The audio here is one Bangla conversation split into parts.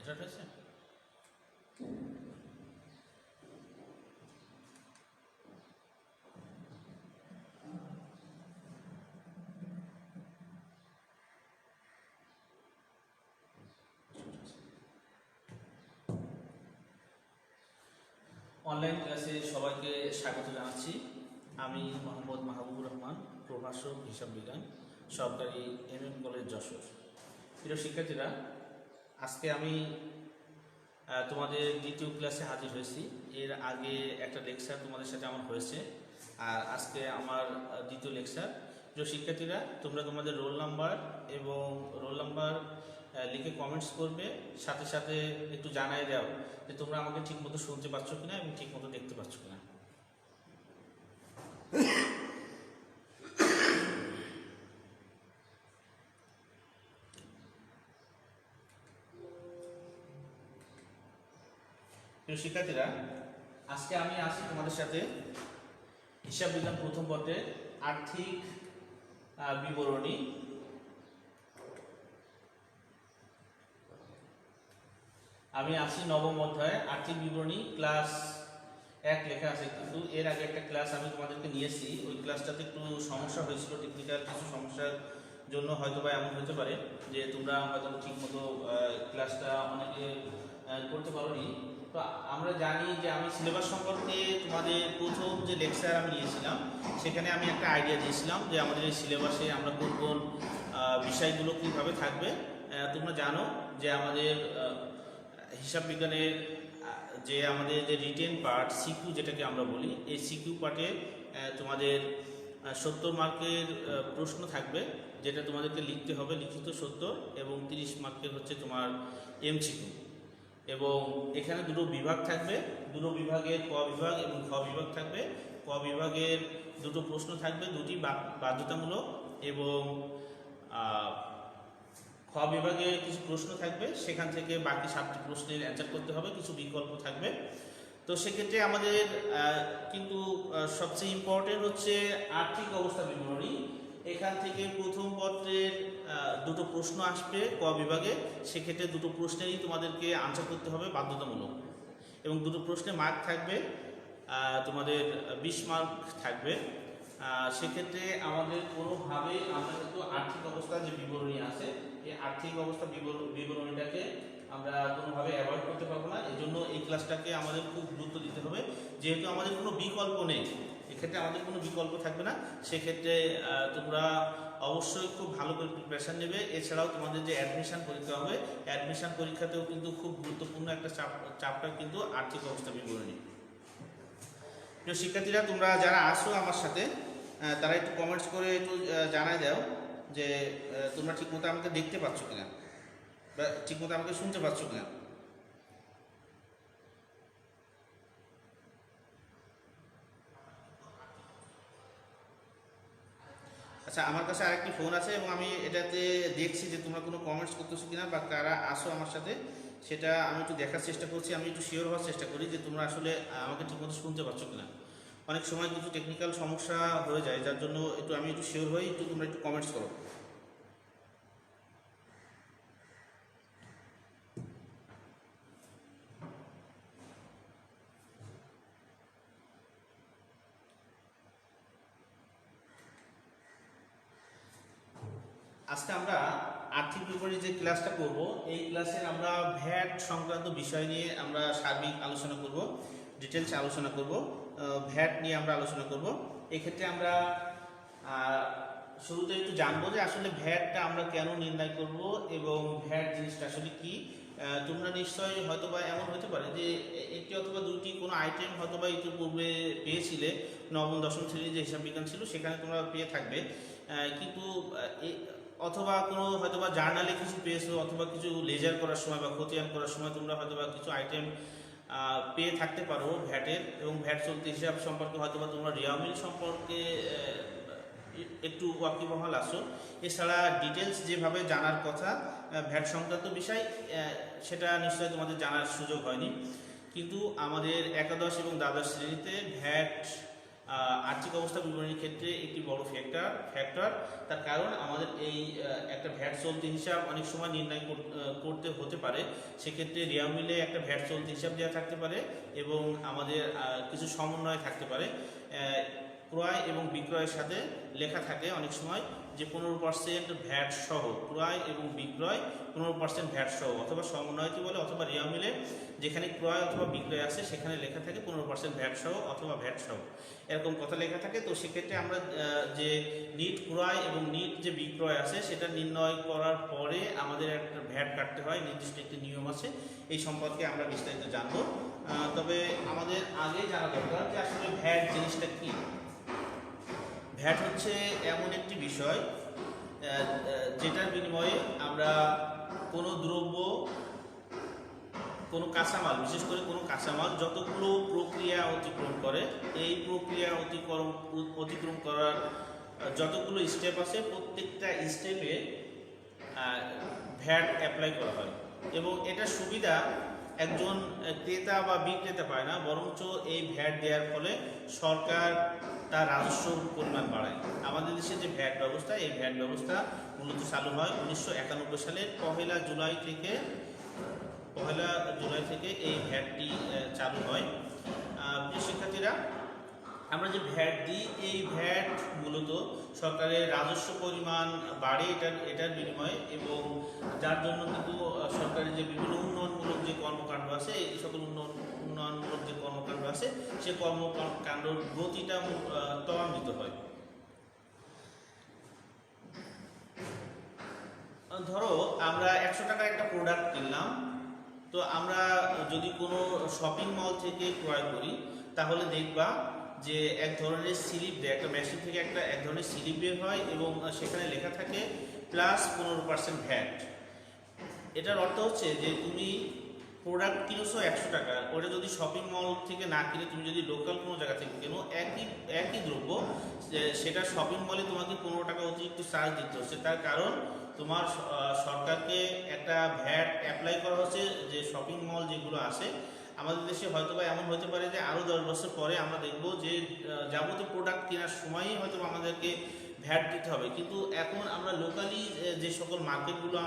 স্টার্ট হয়েছে? অনলাইন ক্লাসে সবাইকে স্বাগত জানাচ্ছি। আমি মোহাম্মদ মাহবুবুর রহমান, প্রভাষক হিসাব বিজ্ঞান, সরকারি MM কলেজ যশোর। প্রিয় শিক্ষার্থীরা, আজকে আমি তোমাদের দ্বিতীয় ক্লাসে হাজির হয়েছি। এর আগে একটা লেকচার তোমাদের সাথে আমার হয়েছে, আর আজকে আমার দ্বিতীয় লেকচার। প্রিয় শিক্ষার্থীরা, তোমরা তোমাদের রোল নাম্বার এবং রোল নাম্বার লিখে কমেন্টস করবে, সাথে সাথে একটু জানাই দাও যে তোমরা আমাকে ঠিক মতো শুনতে পাচ্ছ কিনা এবং ঠিক মতো দেখতে পাচ্ছ কিনা। প্রিয় শিক্ষার্থীরা, আজকে আমি আছি তোমাদের সাথে হিসাব বিজ্ঞান প্রথম পত্রের আর্থিক বিবরণী। আমি আছি নবম অধ্যায়ে আর্থিক বিবরণী ক্লাস 1 লেখা আছে, কিন্তু এর আগে একটা ক্লাস আমি তোমাদেরকে নিয়েছি। ওই ক্লাসটাতে একটু সমস্যা হয়েছিল, টেকনিক্যাল কিছু সমস্যার জন্য হয়তো বা এমন হতে পারে যে তোমরা হয়তো ঠিক মতো ক্লাসটা অনেকে করতে পারোনি। তো আমরা জানি যে আমি সিলেবাস সম্পর্কে তোমাদের প্রথম যে লেকচার আমি নিয়েছিলাম সেখানে আমি একটা আইডিয়া দিয়েছিলাম যে আমাদের এই সিলেবাসে আমরা কোন কোন বিষয়গুলো কীভাবে থাকবে। তোমরা জানো যে আমাদের হিসাব বিজ্ঞানের যে আমাদের যে রিটেন পার্ট সিকিউ যেটাকে আমরা বলি, এই সিকিউ পার্টে তোমাদের 70 মার্কের প্রশ্ন থাকবে, যেটা তোমাদেরকে লিখতে হবে, লিখিত 70, এবং 30 মার্কের হচ্ছে তোমার MCQ। এবং এখানে দুটো বিভাগ থাকবে, দুটো বিভাগের ক বিভাগ এবং খ বিভাগ থাকবে। ক বিভাগের দুটো প্রশ্ন থাকবে, দুটি বাধ্যতামূলক, এবং খ বিভাগে কিছু প্রশ্ন থাকবে, সেখান থেকে বাকি 7টি প্রশ্নের অ্যান্সার করতে হবে, কিছু বিকল্প থাকবে। তো সেক্ষেত্রে আমাদের কিন্তু সবচেয়ে ইম্পর্টেন্ট হচ্ছে আর্থিক অবস্থা বিবরণী। এখান থেকে প্রথম পত্রের দুটো প্রশ্ন আসবে ক বিভাগে, সেক্ষেত্রে দুটো প্রশ্নেরই তোমাদেরকে আনসার করতে হবে বাধ্যতামূলক, এবং দুটো প্রশ্নে মার্ক থাকবে তোমাদের 20 মার্ক থাকবে। সেক্ষেত্রে আমাদের কোনোভাবে আমরা কিন্তু আর্থিক অবস্থার যে বিবরণী আছে, এই আর্থিক অবস্থা বিবরণীটাকে আমরা কোনোভাবে অ্যাভয়েড করতে পারবো না। এই জন্য এই ক্লাসটাকে আমাদের খুব গুরুত্ব দিতে হবে, যেহেতু আমাদের কোনো বিকল্প নেই, এক্ষেত্রে আমাদের কোনো বিকল্প থাকবে না। সেক্ষেত্রে তোমরা অবশ্যই খুব ভালো করে প্রিপারেশান নেবে। এছাড়াও তোমাদের যে অ্যাডমিশান পরীক্ষা হবে, অ্যাডমিশান পরীক্ষাতেও কিন্তু খুব গুরুত্বপূর্ণ একটা চ্যাপ্টার কিন্তু আর্থিক অবস্থা বিবরণী। প্রিয় শিক্ষার্থীরা, তোমরা যারা আসো আমার সাথে তারা একটু কমেন্টস করে একটু জানাই দাও যে তোমরা ঠিকমতো আমাকে দেখতে পাচ্ছ কিনা বা ঠিকমতো আমাকে শুনতে পাচ্ছ কিনা। আচ্ছা, আমার কাছে আরেকটি ফোন আছে এবং আমি এটাতে দেখছি যে তোমরা কোনো কমেন্টস করতেছো কিনা বা কারা আসো আমার সাথে, সেটা আমি একটু দেখার চেষ্টা করছি। আমি একটু শিওর হওয়ার চেষ্টা করি যে তোমরা আসলে আমাকে ঠিকমতো শুনতে পাচ্ছ কিনা। অনেক সময় কিছু টেকনিক্যাল সমস্যা হয়ে যায়, যার জন্য আমি একটু শিওর হই। তোমরা একটু কমেন্টস করো। আজকে আমরা আর্থিক বিবরণী যে ক্লাসটা করব, এই ক্লাসে আমরা ভ্যাট সংক্রান্ত বিষয় নিয়ে আমরা সার্বিক আলোচনা করব, ডিটেলসে আলোচনা করব। ভ্যাট নিয়ে আমরা আলোচনা করব। এক্ষেত্রে আমরা শুরুতে একটু জানবো যে আসলে ভ্যাটটা আমরা কেন নির্ণয় করব এবং ভ্যাট জিনিসটা আসলে কি। তোমরা নিশ্চয়ই হয়তোবা এমন হতে পারে যে একটি অথবা দুটি কোনো আইটেম হয়তোবা ইতিপূর্বে পেয়েছিলে, নবম দশম শ্রেণীর যে হিসাব বিজ্ঞান ছিল সেখানে তোমরা পেয়ে থাকবে, কিন্তু অথবা কোনো হয়তোবা জার্নালে কিছু পেয়েছো, অথবা কিছু লেজার করার সময় বা খতিয়ান করার সময় তোমরা হয়তোবা কিছু আইটেম পেয়ে থাকতে পারো ভ্যাটের। এবং ভ্যাট চলতি হিসাব সম্পর্কে হয়তোবা তোমরা রিয়ামিল সম্পর্কে একটু ওয়াকিবহাল আসো। এছাড়া ডিটেলস যেভাবে জানার কথা ভ্যাট সংক্রান্ত বিষয়, সেটা নিশ্চয়ই তোমাদের জানার সুযোগ হয়নি। কিন্তু আমাদের একাদশ এবং দ্বাদশ শ্রেণীতে ভ্যাট আর্থিক অবস্থা বিবরণীর ক্ষেত্রে একটি বড় ফ্যাক্টর। তার কারণ আমাদের এই একটা ভ্যাট চলতি হিসাব অনেক সময় নির্ণয় করতে হতে পারে। সেক্ষেত্রে রেওয়া মিলে একটা ভ্যাট চলতি হিসাব দেওয়া থাকতে পারে এবং আমাদের কিছু সমন্বয় থাকতে পারে। ক্রয় এবং বিক্রয়ের সাথে লেখা থাকে অনেক সময় যে 15% ভ্যাট সহ, ক্রয় এবং বিক্রয় 15% ভ্যাট সহ, অথবা সমন্বয়টি বলে অথবা রেওয়া মিলে যেখানে ক্রয় অথবা বিক্রয় আছে সেখানে লেখা থাকে 15% ভ্যাট সহ অথবা ভ্যাট সহ, এরকম কথা লেখা থাকে। তো সেক্ষেত্রে আমরা যে নিট ক্রয় এবং নিট যে বিক্রয় আছে সেটা নির্ণয় করার পরে আমাদের একটা ভ্যাট কাটতে হয়, নির্দিষ্ট একটি নিয়ম আছে। এই সম্পর্কে আমরা বিস্তারিত জানবো। তবে আমাদের আগে জানা দরকার যে আসলে ভ্যাট জিনিসটা কি। ভ্যাট হচ্ছে এমন একটি বিষয় যেটার বিনিময়ে আমরা কোনো দ্রব্য, কোনো কাঁচামাল, বিশেষ করে কোনো কাঁচামাল যতগুলো প্রক্রিয়া অতিক্রম করে, এই প্রক্রিয়া অতিক্রম করার যতগুলো স্টেপ আছে প্রত্যেকটা স্টেপে ভ্যাট অ্যাপ্লাই করা হয়। এবং এটা সুবিধা একজন ক্রেতা বা বিক্রেতা পায় না, বরঞ্চ এই ভ্যাট দেওয়ার ফলে সরকার তার রাজস্ব পরিমাণ বাড়ায়। আমাদের দেশে যে ভ্যাট ব্যবস্থা, এই ভ্যাট ব্যবস্থা মূলত চালু হয় 1991 সালের পহেলা জুলাই থেকে এই ভ্যাটটি চালু হয়। প্রিয় শিক্ষার্থীরা, আমরা যে ভ্যাট দিই, এই ভ্যাট মূলত সরকারের রাজস্ব পরিমাণ বাড়ে এটার বিনিময়ে, এবং যার জন্য কিন্তু সরকারের যে বিভিন্ন উন্নয়নমূলক যে কর্মকাণ্ড আছে, এই সকল উন্নয়নমূলক যে কর্মকাণ্ড আছে সে কর্মকাণ্ডর গতিটা ত্বরান্বিত হয়। ধরো আমরা 100 টাকার একটা প্রোডাক্ট কিনলাম, তো আমরা যদি কোনো শপিং মল থেকে ক্রয় করি তাহলে দেখবা যে এক ধরনের স্লিপ দেয়, একটা মেশিন থেকে এক ধরনের স্লিপ বের হয় এবং সেখানে লেখা থাকে প্লাস 15% ভ্যাট। এটার অর্থ হচ্ছে যে তুমি প্রোডাক্ট কিনেছো 100 টাকা, ওটা যদি শপিং মল থেকে না কিনে তুমি যদি লোকাল কোনো জায়গা থেকে কেনো, একই দ্রব্য, সেটা শপিং মলে তোমাকে 15 টাকা অতিরিক্ত চার্জ দিতে হচ্ছে। তার কারণ তোমার সরকারকে একটা ভ্যাট অ্যাপ্লাই করা হচ্ছে যে শপিং মল যেগুলো আছে আমাদের দেশে, হয়তো বা এমন হতে পারে যে আরও 10 বছর পরে আমরা দেখব যে যাবতীয় প্রোডাক্ট কেনার সময়ই হয়তো আমাদেরকে ভ্যাট দিতে হবে। কিন্তু এখন আমরা লোকালি যে সকল মার্কেটগুলো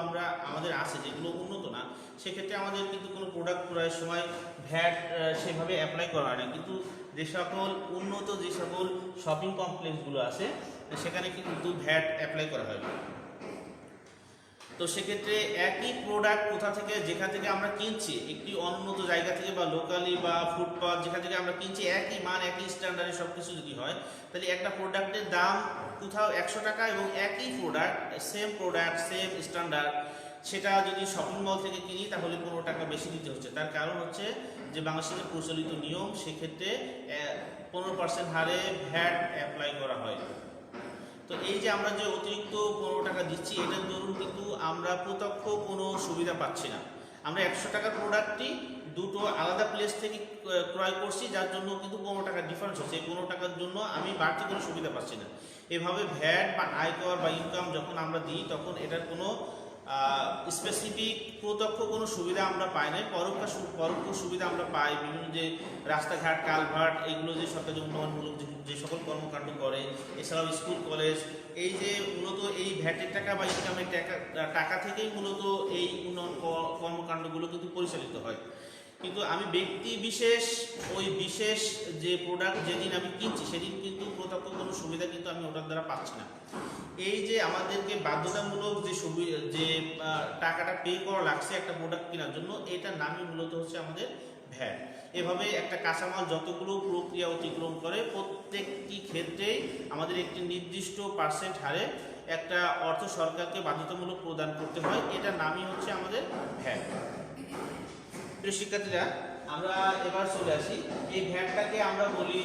আমাদের আছে যেগুলো উন্নত না, সেক্ষেত্রে আমাদের কিন্তু কোনো প্রোডাক্ট ক্রয়ের সময় ভ্যাট সেভাবে অ্যাপ্লাই করা হয় না। কিন্তু যে সকল উন্নত যে সকল শপিং কমপ্লেক্সগুলো আছে সেখানে কিন্তু ভ্যাট অ্যাপ্লাই করা হয়। তো সেক্ষেত্রে একই প্রোডাক্ট যেখান থেকে আমরা কিনছি, একটি অনুন্নত জায়গা থেকে বা লোকালি বা ফুটপাথ যেখান থেকে আমরা কিনছি, একই মান একই স্ট্যান্ডার্ডে সব কিছু যদি হয়, তাহলে একটা প্রোডাক্টের দাম কোথাও 100 টাকা এবং একই প্রোডাক্ট সেম স্ট্যান্ডার্ড, সেটা যদি শপিং মল থেকে কিনি তাহলে 15 টাকা বেশি দিতে হচ্ছে। তার কারণ হচ্ছে যে বাংলাদেশের প্রচলিত নিয়ম, সেক্ষেত্রে 15% হারে ভ্যাট অ্যাপ্লাই করা হয়। তো এই যে আমরা যে অতিরিক্ত 15 টাকা দিচ্ছি, এটার দরুন কিন্তু আমরা প্রত্যক্ষ কোনো সুবিধা পাচ্ছি না। আমরা 100 টাকার প্রোডাক্টটি দুটো আলাদা প্লেস থেকে ক্রয় করছি, যার জন্য কিন্তু 15 টাকার ডিফারেন্স হচ্ছে। এই 15 টাকার জন্য আমি বাড়তি কোনো সুবিধা পাচ্ছি না। এভাবে ভ্যাট বা আয়কর বা ইনকাম যখন আমরা দিই, তখন এটার কোনো স্পেসিফিক প্রত্যক্ষ কোনো সুবিধা আমরা পাই না, পরোক্ষ সুবিধা আমরা পাই। বিভিন্ন যে রাস্তাঘাট, কালভার্ট, এগুলো যে সরকারি উন্নয়নমূলক যে সকল কর্মকাণ্ড করে, এছাড়াও স্কুল কলেজ, এই যে মূলত এই ভ্যাটের টাকা বা ইনকামের টাকা থেকেই মূলত এই উন্নয়ন কর্মকাণ্ডগুলো কিন্তু পরিচালিত হয়। কিন্তু আমি ব্যক্তি বিশেষ ওই বিশেষ যে প্রোডাক্ট যেদিন আমি কিনছি সেদিন কিন্তু প্রত্যক্ষ কোনো সুবিধা কিন্তু আমি ওটার দ্বারা পাচ্ছি না। এই যে আমাদেরকে বাধ্যতামূলক যে টাকাটা পে করা লাগছে একটা প্রোডাক্ট কেনার জন্য, এটার নামই মূলত হচ্ছে আমাদের ভ্যাট। এভাবে একটা কাঁচামাল যতগুলো প্রক্রিয়া অতিক্রম করে প্রত্যেকটি ক্ষেত্রেই আমাদের একটি নির্দিষ্ট পার্সেন্ট হারে একটা অর্থ সরকারকে বাধ্যতামূলক প্রদান করতে হয়, এটার নামই হচ্ছে আমাদের ভ্যাট। প্রিয় শিক্ষার্থীরা, আমরা এবার চলে আসি, এই ভ্যাটটাকে আমরা বলি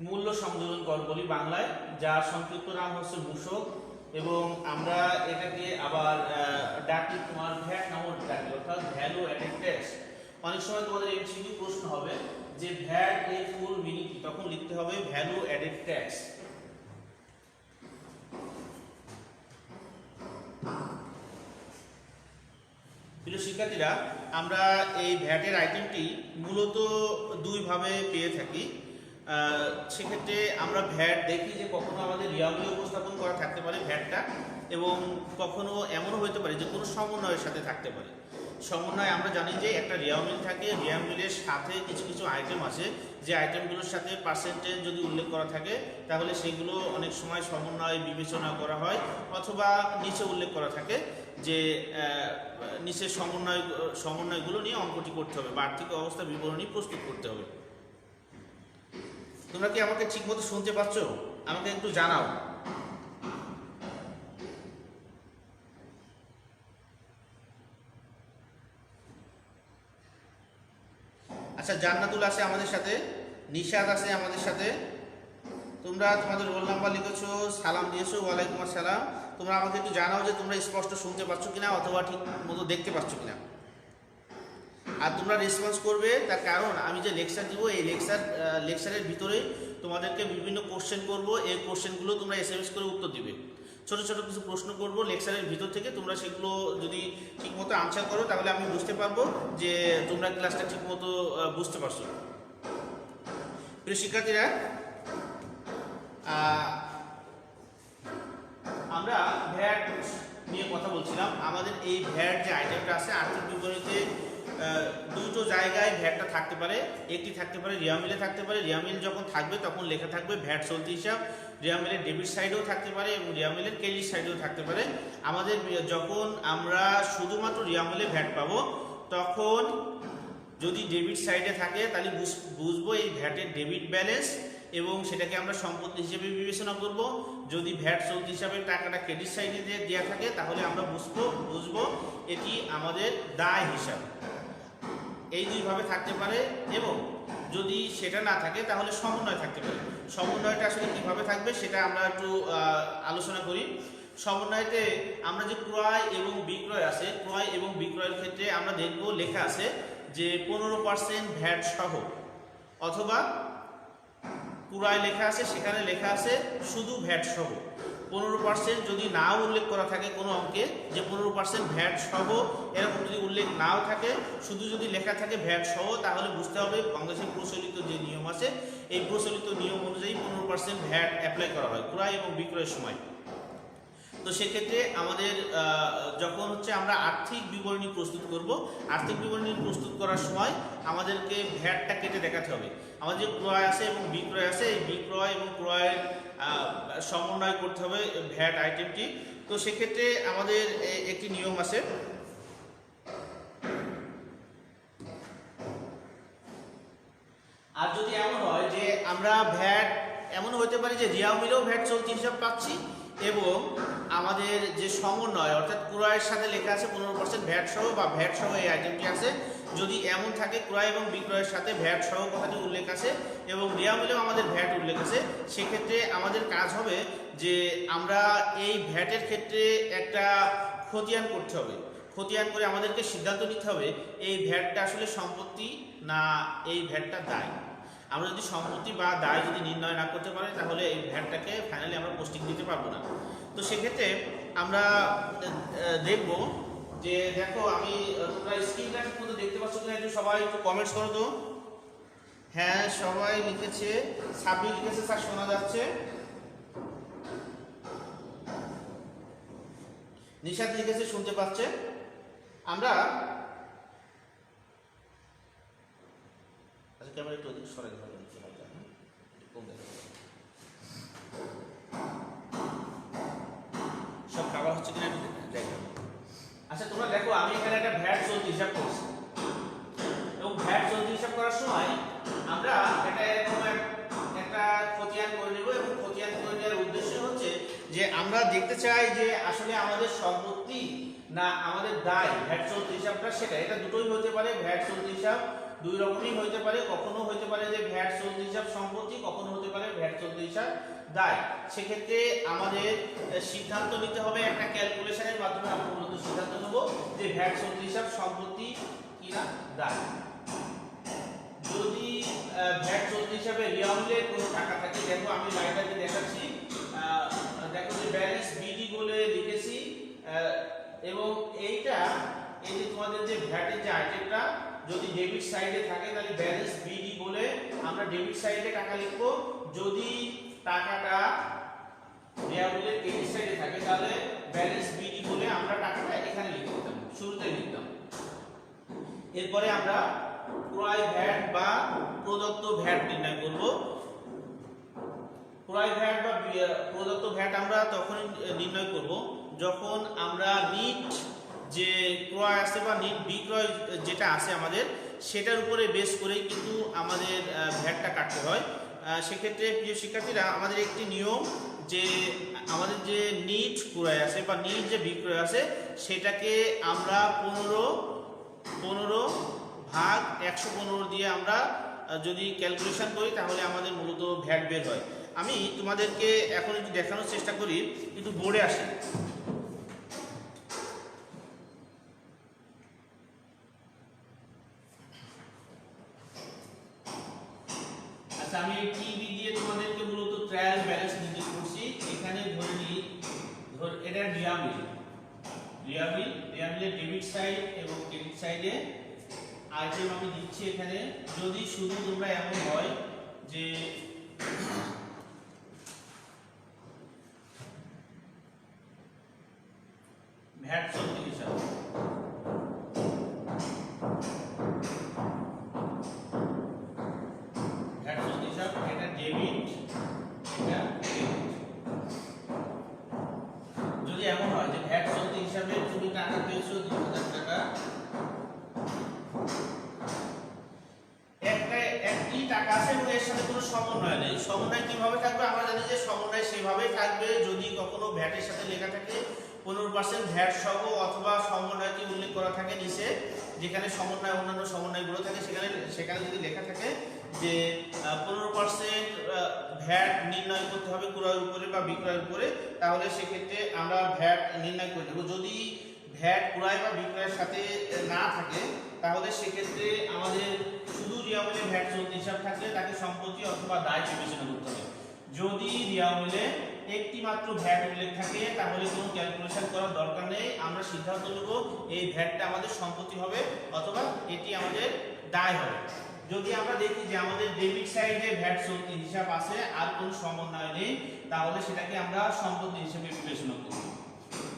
মূল্য সংযোজন কর বলি বাংলায়, যার সংক্ষিপ্ত নাম হচ্ছে মূসক, এবং আমরা এটাকে আবার ডাকি তোমার ভ্যাট নামক ডাকি, অর্থাৎ ভ্যালু অ্যাডেড ট্যাক্স। অনেক সময় তোমাদের এমসিকিউ প্রশ্ন হবে যে ভ্যাট এর ফুল মিনিং কি, তখন লিখতে হবে ভ্যালু অ্যাডেড ট্যাক্স। প্রিয় শিক্ষার্থীরা, আমরা এই ভ্যাটের আইটেমটি মূলত দুইভাবে পেয়ে থাকি। সেক্ষেত্রে আমরা ভ্যাট দেখি যে কখনো আমাদের রিয়ামিলে উপস্থাপন করা থাকতে পারে ভ্যাটটা, এবং কখনো এমনও হতে পারে যে কোনো সমন্বয়ের সাথে থাকতে পারে। সমন্বয় আমরা জানি যে একটা রিয়ামিল থাকে, রিয়ামিলের সাথে কিছু কিছু আইটেম আছে, যে আইটেমগুলোর সাথে পার্সেন্টেজ যদি উল্লেখ করা থাকে তাহলে সেগুলো অনেক সময় সমন্বয় বিবেচনা করা হয়, অথবা নিচে উল্লেখ করা থাকে যে নিচে সমন্বয়গুলো নিয়ে অঙ্কটি করতে হবে বা আর্থিক অবস্থা বিবরণী প্রস্তুত করতে হবে। তোমরা কি আমাকে ঠিকমতো শুনতে পাচ্ছ? আমাকে একটু জানাও। আচ্ছা, জান্নাতুল আছে আমাদের সাথে, নিশাদ আছে আমাদের সাথে। তোমরা তোমাদের রোল নাম্বার লিখেছো, সালাম দিয়েছো, ওয়ালাইকুম আসসালাম। তোমরা আমাকে একটু জানাও যে তোমরা স্পষ্ট শুনতে পাচ্ছ কিনা অথবা ঠিক মতো দেখতে পাচ্ছ কিনা। আর তোমরা রেসপন্স করবে, তার কারণ আমি যে লেকচার দিব এই লেকচারের ভিতরে তোমাদেরকে বিভিন্ন কোশ্চেন করব, এই কোশ্চেনগুলো তোমরা SMS করে উত্তর দিবে। ছোট ছোট কিছু প্রশ্ন করব লেকচারের ভিতর থেকে, তোমরা সেগুলো যদি ঠিকমতো আনসার করো তাহলে আমি বুঝতে পারবো যে তোমরা ক্লাসটা ঠিকমতো বুঝতে পারছো। প্রিয় শিক্ষার্থীরা, আমরা ভ্যাট নিয়ে কথা বলছিলাম। আমাদের এই ভ্যাট যে আইটেমটা আছে আর্থিক বিবরণীতে দুটো জায়গায় ভ্যাটটা থাকতে পারে। একটি থাকতে পারে রিয়ামিলে থাকতে পারে, রিয়ামিল যখন থাকবে তখন লেখা থাকবে ভ্যাট চলতি হিসাব। রিয়ামিলের ডেবিট সাইডেও থাকতে পারে এবং রিয়ামিলের ক্রেডিট সাইডেও থাকতে পারে। আমাদের যখন আমরা শুধুমাত্র রিয়ামিলে ভ্যাট পাবো, তখন যদি ডেবিট সাইডে থাকে তাহলে বুঝবো এই ভ্যাটের ডেবিট ব্যালেন্স এবং সেটাকে আমরা সম্পত্তি হিসেবে বিবেচনা করব। যদি ভ্যাট চলতি হিসাবে টাকাটা ক্রেডিট সাইডে দেওয়া থাকে তাহলে আমরা বুঝবো এটি আমাদের দায় হিসাব। এই দুইভাবে থাকতে পারে। এবং যদি সেটা না থাকে তাহলে সমন্বয় থাকতে পারে। সমন্বয়টা আসলে কিভাবে থাকবে সেটা আমরা একটু আলোচনা করি। সমন্বয়তে আমরা যে ক্রয় এবং বিক্রয় আছে, ক্রয় এবং বিক্রয়ের ক্ষেত্রে আমরা দেখব লেখা আছে যে 15% ভ্যাট সহ, অথবা ক্রয় লেখা আছে সেখানে লেখা আছে শুধু ভ্যাট সহ। 15% যদি নাও উল্লেখ করা থাকে কোনো অঙ্কে যে 15% ভ্যাট সহ, এরকম যদি উল্লেখ নাও থাকে, শুধু যদি লেখা থাকে ভ্যাট সহ, তাহলে বুঝতে হবে বাংলাদেশের প্রচলিত যে নিয়ম আছে এই প্রচলিত নিয়ম অনুযায়ী 15% ভ্যাট অ্যাপ্লাই করা হয় ক্রয় এবং বিক্রয়ের সময়। তো সেক্ষেত্রে আমাদের যখন আমরা আর্থিক বিবরণী প্রস্তুত করব, আর্থিক বিবরণী প্রস্তুত করার সময় আমাদেরকে ভ্যাটটা কেটে দেখাতে হবে। আমাদের যে ক্রয় আছে এবং বিক্রয় আছে, এই বিক্রয় এবং ক্রয়ের সমন্বয় করতে হবে ভ্যাট আইটেমটি। তো সেক্ষেত্রে আমাদের একটি নিয়ম আছে। আর যদি এমন হয় যে আমরা ভ্যাট এমন হতে পারে যে রিয়ামিলেও ভ্যাট চলতি হিসাব পাচ্ছি এবং আমাদের যে সমন্বয় অর্থাৎ ক্রয়ের সাথে লেখা আছে 15% ভ্যাট সহ বা ভ্যাট সহ এই আইটেমটি আছে, যদি এমন থাকে ক্রয় এবং বিক্রয়ের সাথে ভ্যাট সহ কথাটি উল্লেখ আছে এবং রিয়ামিলেও আমাদের ভ্যাট উল্লেখ আছে, সেক্ষেত্রে আমাদের কাজ হবে যে আমরা এই ভ্যাটের ক্ষেত্রে একটা খতিয়ান করতে হবে। খতিয়ান করে আমাদেরকে সিদ্ধান্ত নিতে হবে এই ভ্যাটটা আসলে সম্পত্তি না এই ভ্যাটটা দায়। আমরা যদি সম্পত্তি বা দায় যদি নির্ণয় না করতে পারি তাহলে এই ভ্যাটটাকে ফাইনালি আমরা পোস্টিং দিতে পারবো না। তো সেক্ষেত্রে আমরা দেখব যে দেখো আমি তোমরা স্ক্রিনটা ঠিক মতো দেখতে পাচ্ছ কিনা একটু সবাই একটু কমেন্টস করো তো। হ্যাঁ সবাই লিখেছে, সাবি লিখেছে, স্যার শোনা যাচ্ছে। নিশাদ লিখেছে শুনতে পাচ্ছে। আমরা ক্যামেরা একটু ওদিকে সরে দিতে নিচে হবে, কম দেখা সব খাবার হচ্ছে কিনা একটু দেখো। আচ্ছা তোমরা দেখো আমি এখানে একটা ভ্যাট চলতি হিসাব করছি এবং ভ্যাট চলতি হিসাব করার সময় আমরা এটা এরকম একটা খতিয়ান করে নেব এবং খতিয়ান করে নেওয়ার উদ্দেশ্য হচ্ছে যে আমরা দেখতে চাই যে আসলে আমাদের সম্পত্তি না আমাদের দায় ভ্যাট চলতি হিসাবটা সেটা। এটা দুটোই হতে পারে, ভ্যাট চলতি হিসাব দুই রকমই হতে পারে। কখনো হতে পারে যে ভ্যাট চলতি হিসাব সম্পত্তি, কখনো হতে পারে ভ্যাট চলতি হিসাব দায়। সেক্ষেত্রে আমাদের সিদ্ধান্ত নিতে হবে একটা ক্যালকুলেশনের মাধ্যমে। আমরা মূলত সিদ্ধান্ত নেব যে ভ্যাট চলতি হিসাব সম্পত্তি কিনা দায়। যদি ভ্যাট চলতি হিসাবে রিয়ামিলের কোনো টাকা থাকে, দেখো আমি লাইনটাকে দেখাচ্ছি, দেখো যে ব্যালেন্স বিডি বলে লিখেছি এবং এইটা এই যে তোমাদের যে ভ্যাটের যে আইটেমটা যদি ডেবিট সাইডে থাকে তাহলে ব্যালেন্স বিডি বলে আমরা ডেবিট সাইডে টাকা লিখব। যদি টাকাটা রিয়াবলের ক্রেডিট সাইডে থাকে তাহলে ব্যালেন্স বিডি বলে আমরা টাকাটা এখানে লিখে দিতাম, শুরুতে লিখতাম। এরপরে আমরা ক্রয় ভ্যাট বা প্রদত্ত ভ্যাট নির্ণয় করব। ক্রয় ভ্যাট বা প্রদত্ত ভ্যাট আমরা তখন নির্ণয় করব যখন আমরা নিট যে ক্রয় আছে বা নিট বিক্রয় যেটা আছে আমাদের সেটার উপরে বেস করেই কিন্তু আমাদের ভ্যাটটা কাটতে হয়। সেক্ষেত্রে প্রিয় শিক্ষার্থীরা আমাদের একটি নিয়ম যে আমাদের যে নিট ক্রয় আছে বা নিট যে বিক্রয় আছে সেটাকে আমরা 15 ভাগ 115 দিয়ে আমরা যদি ক্যালকুলেশন করি তাহলে আমাদের মূলত ভ্যাট বের হয়। আমি তোমাদেরকে এখন একটু দেখানোর চেষ্টা করি, কিন্তু বোর্ডে আসি। আচ্ছা, আমি টিভি দিয়ে তোমাদেরকে মূলত ট্রায়াল ব্যালেন্স নির্দেশ করছি। এখানে ধরে নিই এটা রিয়াবিলের ডেবিট সাইড এবং ক্রেডিট সাইডে আইটেম আমি দিচ্ছি এখানে। যদি শুধু তোমরা এমন হয় যে ভ্যাট চলতি হিসাব, এটা ডেবিট, এটা ক্রেডিট। যদি এমন হয় যে ভ্যাট চলতি হিসাবে তুমি টাকা পেয়েছো 2000 টাকা, একটি টাকা আছে এবং এর সাথে কোনো সমন্বয় নেই। সমন্বয় কিভাবে থাকবে? আমরা জানি যে সমন্বয় সেভাবেই থাকবে যদি কখনো ভ্যাটের সাথে লেখা থাকে 15% ভ্যাট সহ অথবা সমন্বয়কে উল্লেখ করা থাকে নিচে, যেখানে সমন্বয় অন্যান্য সমন্বয়গুলো থাকে সেখানে যদি লেখা থাকে যে 15% ভ্যাট নির্ণয় করতে হবে ক্রয়ের উপরে বা বিক্রয়ের উপরে, তাহলে সেক্ষেত্রে আমরা ভ্যাট নির্ণয় করে দেবো। যদি ভ্যাট ক্রয় বা বিক্রয়ের সাথে না থাকে তাহলে সেক্ষেত্রে আমাদের শুধু রিয়াবলে ভ্যাট চলতি হিসাব থাকলে তাকে সম্পত্তি অথবা দায় বিবেচনা করতে হবে। যদি রিয়াবলে একটি মাত্র ভ্যাট উল্লেখ থাকে তাহলে কোনো ক্যালকুলেশন করার দরকার নেই, আমরা সিদ্ধান্ত নেব এই ভ্যাটটা আমাদের সম্পত্তি হবে অথবা এটি আমাদের দায় হবে। যদি আমরা দেখি যে আমাদের ডেবিট সাইডে ভ্যাট চলতি হিসাব আছে আর কোনো সমন্বয় নেই তাহলে সেটাকে আমরা সম্পত্তি হিসেবে বিবেচনা করব।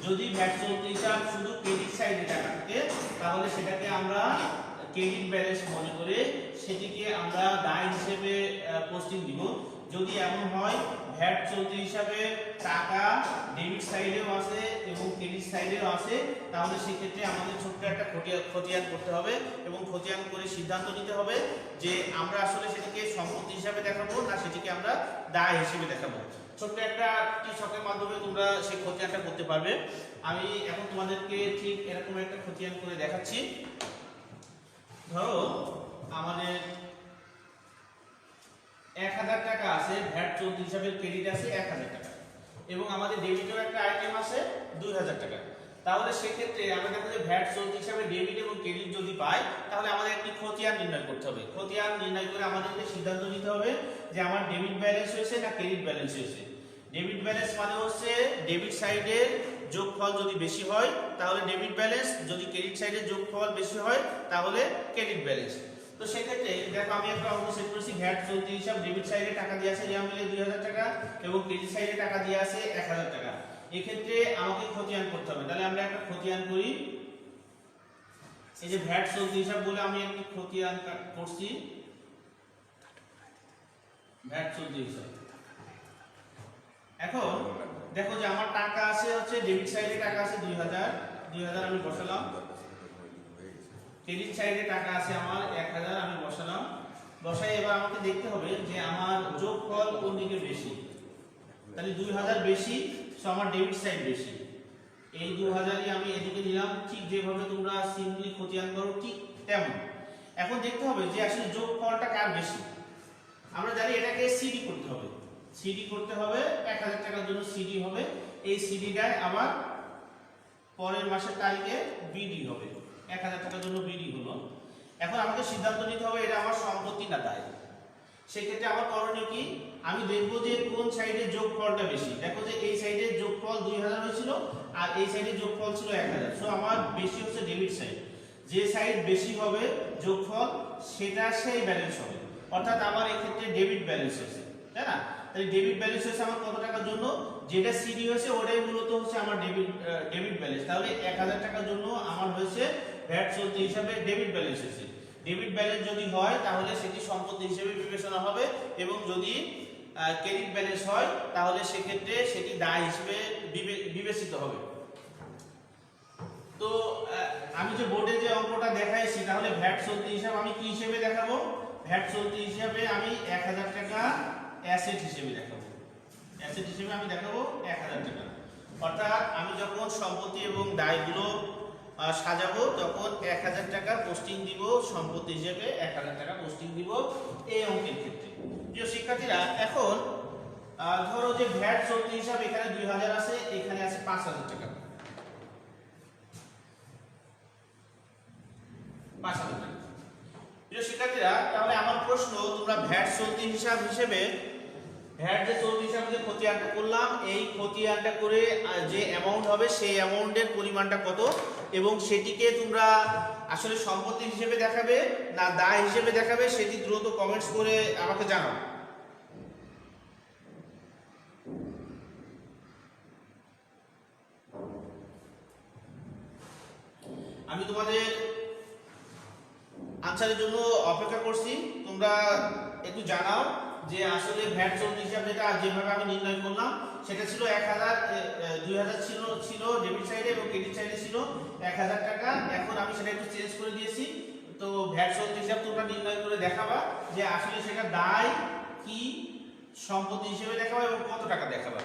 যদি ভ্যাট চলতি হিসাব শুধু ক্রেডিট সাইডে টাকা থাকে তাহলে সেটাকে আমরা ক্রেডিট ব্যালেন্স মনে করে সেটিকে আমরা দায় হিসেবে পোস্টিং দিব। যদি এমন হয় ভ্যাট চলতি হিসাবে টাকা ডেবিট সাইডেও আছে এবং ক্রেডিট সাইডেও আছে তাহলে সেক্ষেত্রে আমাদের ছোট্ট একটা খতিয়ান করতে হবে এবং খতিয়ান করে সিদ্ধান্ত নিতে হবে যে আমরা আসলে সেটিকে সম্পত্তি হিসাবে দেখাবো না সেটিকে আমরা দায় হিসেবে দেখাবো। ছোট্ট একটা ছকের মাধ্যমে তোমরা সেই খতিয়ানটা করতে পারবে। আমি এখন তোমাদেরকে ঠিক এরকম একটা খতিয়ান করে দেখাচ্ছি। ধরো আমাদের 1000 টাকা আছে, ভ্যাট চলতি হিসাবে ক্রেডিট আছে 1000 টাকা এবং আমাদের ডেবিটের একটা আইটেম আছে 2000 টাকা। তাহলে সেক্ষেত্রে আমরা দেখো যে ভ্যাট চলতি হিসাবে ডেবিট এবং ক্রেডিট যদি পাই তাহলে আমাদের একটি খতিয়ান নির্ণয় করতে হবে। খতিয়ান নির্ণয় করে আমাদেরকে সিদ্ধান্ত নিতে হবে যে আমার ডেবিট ব্যালেন্স হয়েছে না ক্রেডিট ব্যালেন্স হয়েছে। ডেবিট ব্যালেন্স মানে হচ্ছে ডেবিট সাইডের যোগফল যদি বেশি হয় তাহলে ডেবিট ব্যালেন্স, যদি ক্রেডিট সাইডের যোগফল বেশি হয় তাহলে ক্রেডিট ব্যালেন্স। তো সেক্ষেত্রে দেখো আমি একটা অঙ্ক সেট করেছি। ভ্যাট চলতি হিসাব ডেবিট সাইডে টাকা দিয়ে আছে রিয়ামিলে 2000 টাকা এবং ক্রেডিট সাইডে টাকা দিয়ে আছে 1000 টাকা। এক্ষেত্রে আমাকে খতিয়ান করতে হবে। তাহলে আমরা একটা খতিয়ান করি। এই যে ভ্যাট চলতি হিসাব বলে আমি একটা খতিয়ান করছি, ভ্যাট চলতি হিসাব। এখন দেখো যে আমার টাকা আছে হচ্ছে ডেবিট সাইডে টাকা আছে 2000 আমি বসালাম, ক্রেডিট সাইডে টাকা আছে আমার 1000 আমি বসালাম। বসাই এবার আমাকে দেখতে হবে যে আমার যোগফল কোন দিকে বেশি। তাহলে 2000 বেশি, সো আমার ডেবিট সাইড বেশি। এই 2000ই আমি এদিকে নিলাম, ঠিক যেভাবে তোমরা সিম্পলি খতিয়ান করো ঠিক তেমন। এখন দেখতে হবে যে আসলে যোগফলটা কার বেশি। আমরা জানি এটাকে সিডি করতে হবে। সিডি করতে হবে 1000 টাকার জন্য সিডি হবে, এই সিডিটাই আবার পরের মাসের তারিখে বিডি হবে। 1000 টাকার জন্য বিডি হলো। এখন আমাকে সিদ্ধান্ত নিতে হবে এটা আমার সম্পত্তি না দায়। সেক্ষেত্রে আমার করণীয় কি? আমি দেখবো যে কোন সাইডে যোগফলটা বেশি। দেখো যে এই সাইডে যোগফল 2000 হয়েছিল আর এই সাইডে যোগফল ছিল 1000, সো আমার বেশি হচ্ছে ডেবিট সাইড। যে সাইড বেশি হবে যোগফল সেটা সেই ব্যালেন্স হবে। অর্থাৎ আমার এই ক্ষেত্রে ডেবিট ব্যালেন্স হয়েছে, তাই না? তাহলে ডেবিট ব্যালেন্স হয়েছে আমার কত টাকার জন্য? যেটা সিডি হয়েছে ওটাই মূলত হচ্ছে আমার ডেবিট ব্যালেন্স। তাহলে 1000 টাকার জন্য আমার হয়েছে ভ্যাট চলতি হিসাবে ডেবিট ব্যালেন্স হয়েছে। ডেবিট ব্যালেন্স যদি হয় তাহলে সেটি সম্পত্তি হিসেবে বিবেচনা হবে, এবং যদি ক্রেডিট ব্যালেন্স হয় তাহলে সেক্ষেত্রে সেটি দায় হিসেবে বিবেচিত হবে। তো আমি যে বোর্ডে যে অঙ্কটা দেখাইছি, তাহলে ভ্যাট চলতি হিসাব আমি কি হিসেবে দেখাবো? ভ্যাট চলতি হিসাবে আমি 1000 টাকা অ্যাসেট হিসেবে দেখাবো। অ্যাসেট হিসেবে আমি দেখাবো 1000 টাকা। অর্থাৎ আমি যখন সম্পত্তি এবং দায়গুলো সাজাবো তখন 1000 টাকা পোস্টিং দিব সম্পত্তি হিসেবে, 1000 টাকা পোস্টিং দিব এই অঙ্কের ক্ষেত্রে। প্রিয় শিক্ষার্থীরা, এখন ধরো যে ভ্যাট চলতি হিসাব এখানে 2000 আছে, এখানে আছে 5000 টাকা। 5000 টাকা। প্রিয় শিক্ষার্থীরা, তাহলে আমার প্রশ্ন, তোমরা ভ্যাট চলতি হিসাব হিসেবে ভ্যাট যে চলতি হিসাবে যে খতিয়ানটা করলাম, এই খতিয়ানটা করে যে অ্যামাউন্ট হবে সেই অ্যামাউন্টের পরিমাণটা কত, এবং সেটিকে তোমরা আসলে সম্পত্তি হিসেবে দেখাবে না দায় হিসেবে দেখাবে, সেটি দ্রুত কমেন্টস করে আমাকে জানাও। আমি তোমাদের আনসারের জন্য অপেক্ষা করছি। তোমরা একটু জানাও যে আসলে ভ্যাট চলতি হিসাব যেটা যেভাবে আমি নির্ণয় করলাম সেটা ছিল 2000 ছিল ডেবিট সাইডে এবং ক্রেডিট সাইডে ছিল 1000 টাকা। এখন আমি সেটা একটু চেঞ্জ করে দিয়েছি। তো ভ্যাট চলতি হিসাব তোমরা নির্ণয় করে দেখাবা যে আসলে সেটা দায় কি সম্পত্তি হিসেবে দেখাবা এবং কত টাকা দেখাবা।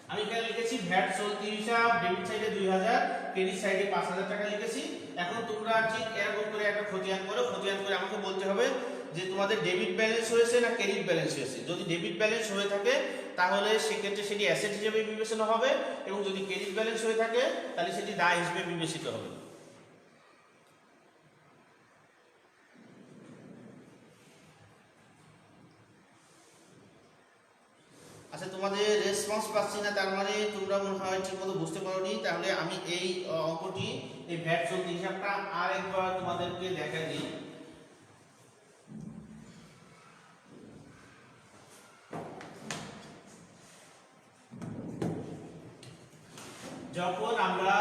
আমি এখানে লিখেছি ভ্যাট চলতি হিসাব ডেবিট সাইডে 2000, ক্রেডিট সাইডে 5000 টাকা লিখেছি। এখন তোমরা ঠিক এরকম করে একটা খতিয়ান করো, খতিয়ান করে আমাকে বলতে হবে যে তোমাদের ডেবিট ব্যালেন্স হয়েছে না ক্রেডিট ব্যালেন্স হয়েছে। যদি ডেবিট ব্যালেন্স হয়ে থাকে তাহলে সেক্ষেত্রে সেটি অ্যাসেট হিসেবে বিবেচনা হবে, এবং যদি ক্রেডিট ব্যালেন্স হয়ে থাকে তাহলে সেটি দায় হিসেবে বিবেচিত হবে। আচ্ছা, তোমাদের রেসপন্স পাচ্ছি না, তার মানে তোমরা মনে হয় ঠিকমতো বুঝতে পারোনি। তাহলে আমি এই অঙ্কটি, এই ভ্যাট চলতি হিসাবটা আরেকবার তোমাদেরকে দেখাই দিই। যখন আমরা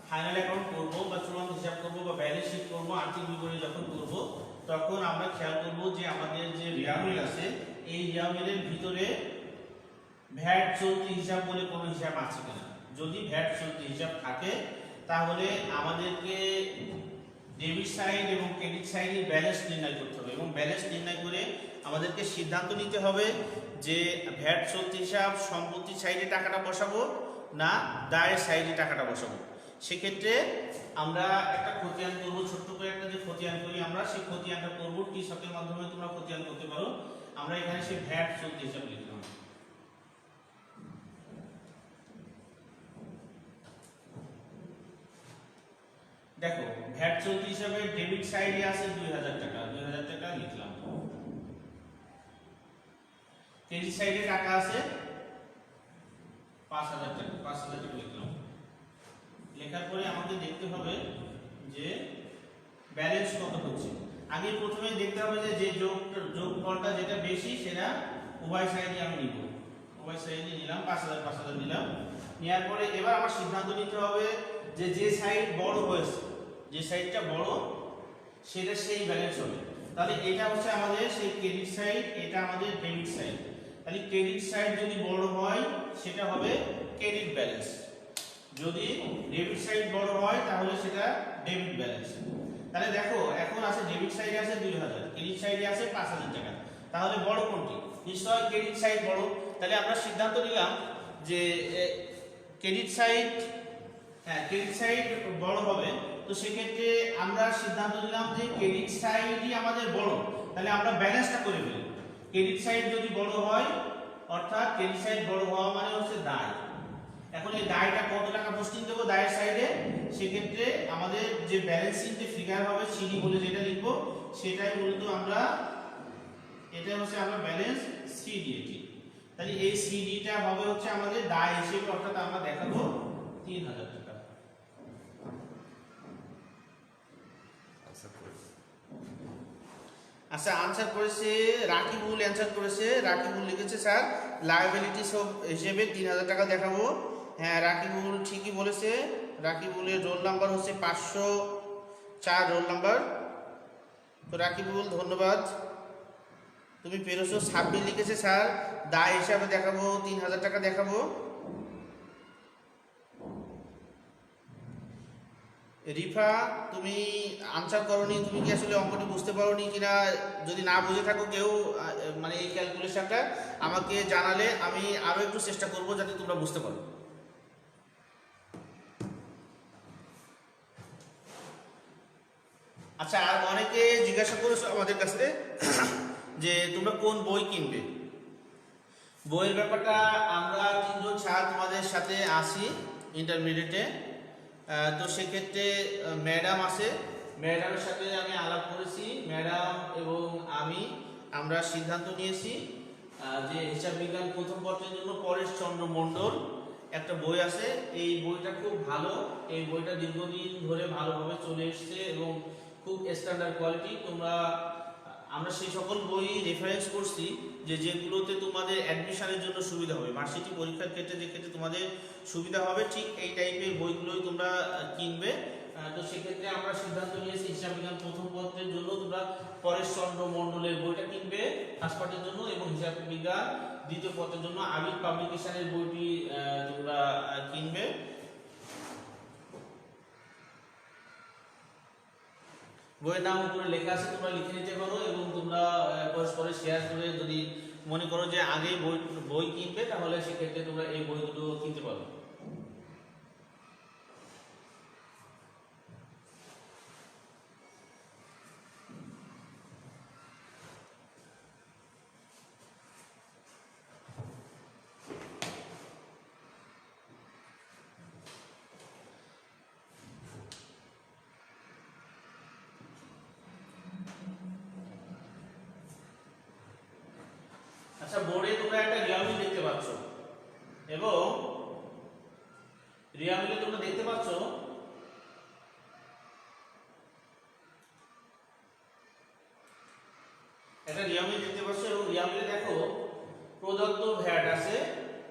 ফাইনাল অ্যাকাউন্ট করব বা চূড়ান্ত হিসাব করব বা ব্যালেন্স শিট করব, আর্থিক বিবরণী যখন করব, তখন আমরা খেয়াল করব যে আমাদের যে রিয়ামিল আছে এই রিয়ামিলের ভিতরে ভ্যাট চলতি হিসাব বলে কোনো হিসাব আছে কিনা। যদি ভ্যাট চলতি হিসাব থাকে তাহলে আমাদেরকে ডেবিট সাইড এবং ক্রেডিট সাইডের ব্যালেন্স নির্ণয় করতে হবে, এবং ব্যালেন্স নির্ণয় করে আমাদেরকে সিদ্ধান্ত নিতে হবে যে ভ্যাট চলতি হিসাব সম্পত্তি সাইডে টাকাটা বসাবো না দায়ের সাইডে টাকাটা বসাবো। সেক্ষেত্রে আমরা একটা খতিয়ান করব, ছোট্ট করে একটা যে খতিয়ান করি আমরা, সেই খতিয়ানটা করব টি শকের মাধ্যমে। তোমরা খতিয়ান করতে পারো। আমরা এখানে সেই ভ্যাট চলতি হিসাব লিখলাম। দেখো, ভ্যাট চলতি হিসাবে ডেবিট সাইডে আছে 2000 টাকা, 2000 টাকা লিখলাম। ক্রেডিট সাইডে টাকা আছে 5000 টাকা, 5000 টাকা লিখলাম। লেখার পরে আমাকে দেখতে হবে যে ব্যালেন্স কত হচ্ছে। আগে প্রথমে দেখতে হবে যে যোগফলটা যেটা বেশি সেটা উভয় সাইডে আমি নিব। উভয় সাইডে নিলাম, 5000 5000 নিলাম। নেওয়ার পরে এবার আমার সিদ্ধান্ত নিতে হবে যে সাইড বড় হয়েছে, যে সাইডটা বড় সেটা সেই ব্যালেন্স হবে। তাহলে এটা হচ্ছে আমাদের সেই ক্রেডিট সাইড, এটা আমাদের ডেবিট সাইড। তাহলে ক্রেডিট সাইড যদি বড় হয় সেটা হবে ক্রেডিট ব্যালেন্স, যদি ডেবিট সাইড বড় হয় তাহলে সেটা ডেবিট ব্যালেন্স। তাহলে দেখো, এখন আছে ডেবিট সাইডে আছে 2000, ক্রেডিট সাইডে আছে 5000 টাকা। তাহলে বড় কোনটি? নিশ্চয়ই ক্রেডিট সাইড বড়। তাহলে আমরা সিদ্ধান্ত নিলাম যে ক্রেডিট সাইড, হ্যাঁ ক্রেডিট সাইড বড় হবে। তো সেক্ষেত্রে আমরা সিদ্ধান্ত নিলাম যে ক্রেডিট সাইডই আমাদের বড়। তাহলে আমরা ব্যালেন্সটা করে ফেলি। ক্রেডিট সাইড যদি বড় হয়, অর্থাৎ ক্রেডিট সাইড বড় হওয়া মানে হচ্ছে দায়। এখন এই দায়টা কত টাকা পোস্টিং দেবো দায়ের সাইডে, সেক্ষেত্রে আমাদের যে ব্যালেন্সিং যে ফিগার হবে সিডি বলে যেটা লিখবো সেটাই মূলত আমরা, এটা হচ্ছে আমরা ব্যালেন্স সিডি। তাহলে এই সিডিটা হবে হচ্ছে আমাদের দায় হিসেবে, অর্থাৎ আমরা দেখাবো 3000 টাকা। আচ্ছা, আনসার করেছে রাকিবুল, অ্যান্সার করেছে রাকিবুল, লিখেছে স্যার লায়াবিলিটি সব হিসেবে 3000 টাকা দেখাবো। হ্যাঁ, রাকিবুল ঠিকই বলেছে। রাকিবুলের রোল নাম্বার হচ্ছে 504 রোল নাম্বার। তো রাকিবুল ধন্যবাদ, তুমি পেরেছো। সাব্বির লিখেছে স্যার দায় হিসাবে দেখাবো, 3000 টাকা দেখাবো। রিফা তুমি আনসার করনি, তুমি কি আসলে অঙ্কটি বুঝতে পারোনি কিনা, যদি না বুঝে থাকো কেউ মানে এই ক্যালকুলেশনটা আমাকে জানালে আমি আরো একটু চেষ্টা করব যাতে তোমরা বুঝতে পারো। আচ্ছা, আর অনেকে জিজ্ঞাসা করেছো আমাদের কাছে যে তোমরা কোন বই কিনবে। বইয়ের ব্যাপারটা আমরা 3 জন স্যার তোমাদের সাথে আসি ইন্টারমিডিয়েটে। তো সেক্ষেত্রে ম্যাডাম আছে, ম্যাডামের সাথে আমি আলাপ করেছি। ম্যাডাম এবং আমরা সিদ্ধান্ত নিয়েছি যে হিসাব বিজ্ঞান প্রথম পত্রের জন্য পরেশচন্দ্র মণ্ডল একটা বই আছে, এই বইটা খুব ভালো। এই বইটা দীর্ঘদিন ধরে ভালোভাবে চলে এসছে এবং খুব স্ট্যান্ডার্ড কোয়ালিটি। আমরা সেই সকল বই রেফারেন্স করছি যেগুলোতে তোমাদের অ্যাডমিশনের জন্য সুবিধা হবে, ভার্সিটি পরীক্ষার ক্ষেত্রে যে ক্ষেত্রে তোমাদের সুবিধা হবে, ঠিক এই টাইপের বইগুলোই তোমরা কিনবে। তো সেক্ষেত্রে আমরা সিদ্ধান্ত নিয়েছি হিসাব বিজ্ঞান প্রথম পত্রের জন্য তোমরা পরেশচন্দ্র মণ্ডলের বইটা কিনবে ফার্স্ট পার্টের জন্য, এবং হিসাব বিজ্ঞান দ্বিতীয় পত্রের জন্য আবির পাবলিকেশনের বইটি তোমরা কিনবে। বইয়ের নাম উপরে লেখা আছে, তোমরা লিখে নিতে পারো এবং তোমরা পরস্পরে শেয়ার করে যদি মনে করো যে আগেই বই কিনবে তাহলে সেক্ষেত্রে তোমরা এই বইগুলো কিনতে পারো। আচ্ছা, বোর্ডে তোমরা একটা রিয়ামিল দেখতে পাচ্ছ এবং রিয়ামিলে তোমরা দেখতে পাচ্ছ একটা রিয়ামিল দেখতে পাচ্ছ এবং রিয়ামিলে দেখো প্রদত্ত ভ্যাট আছে,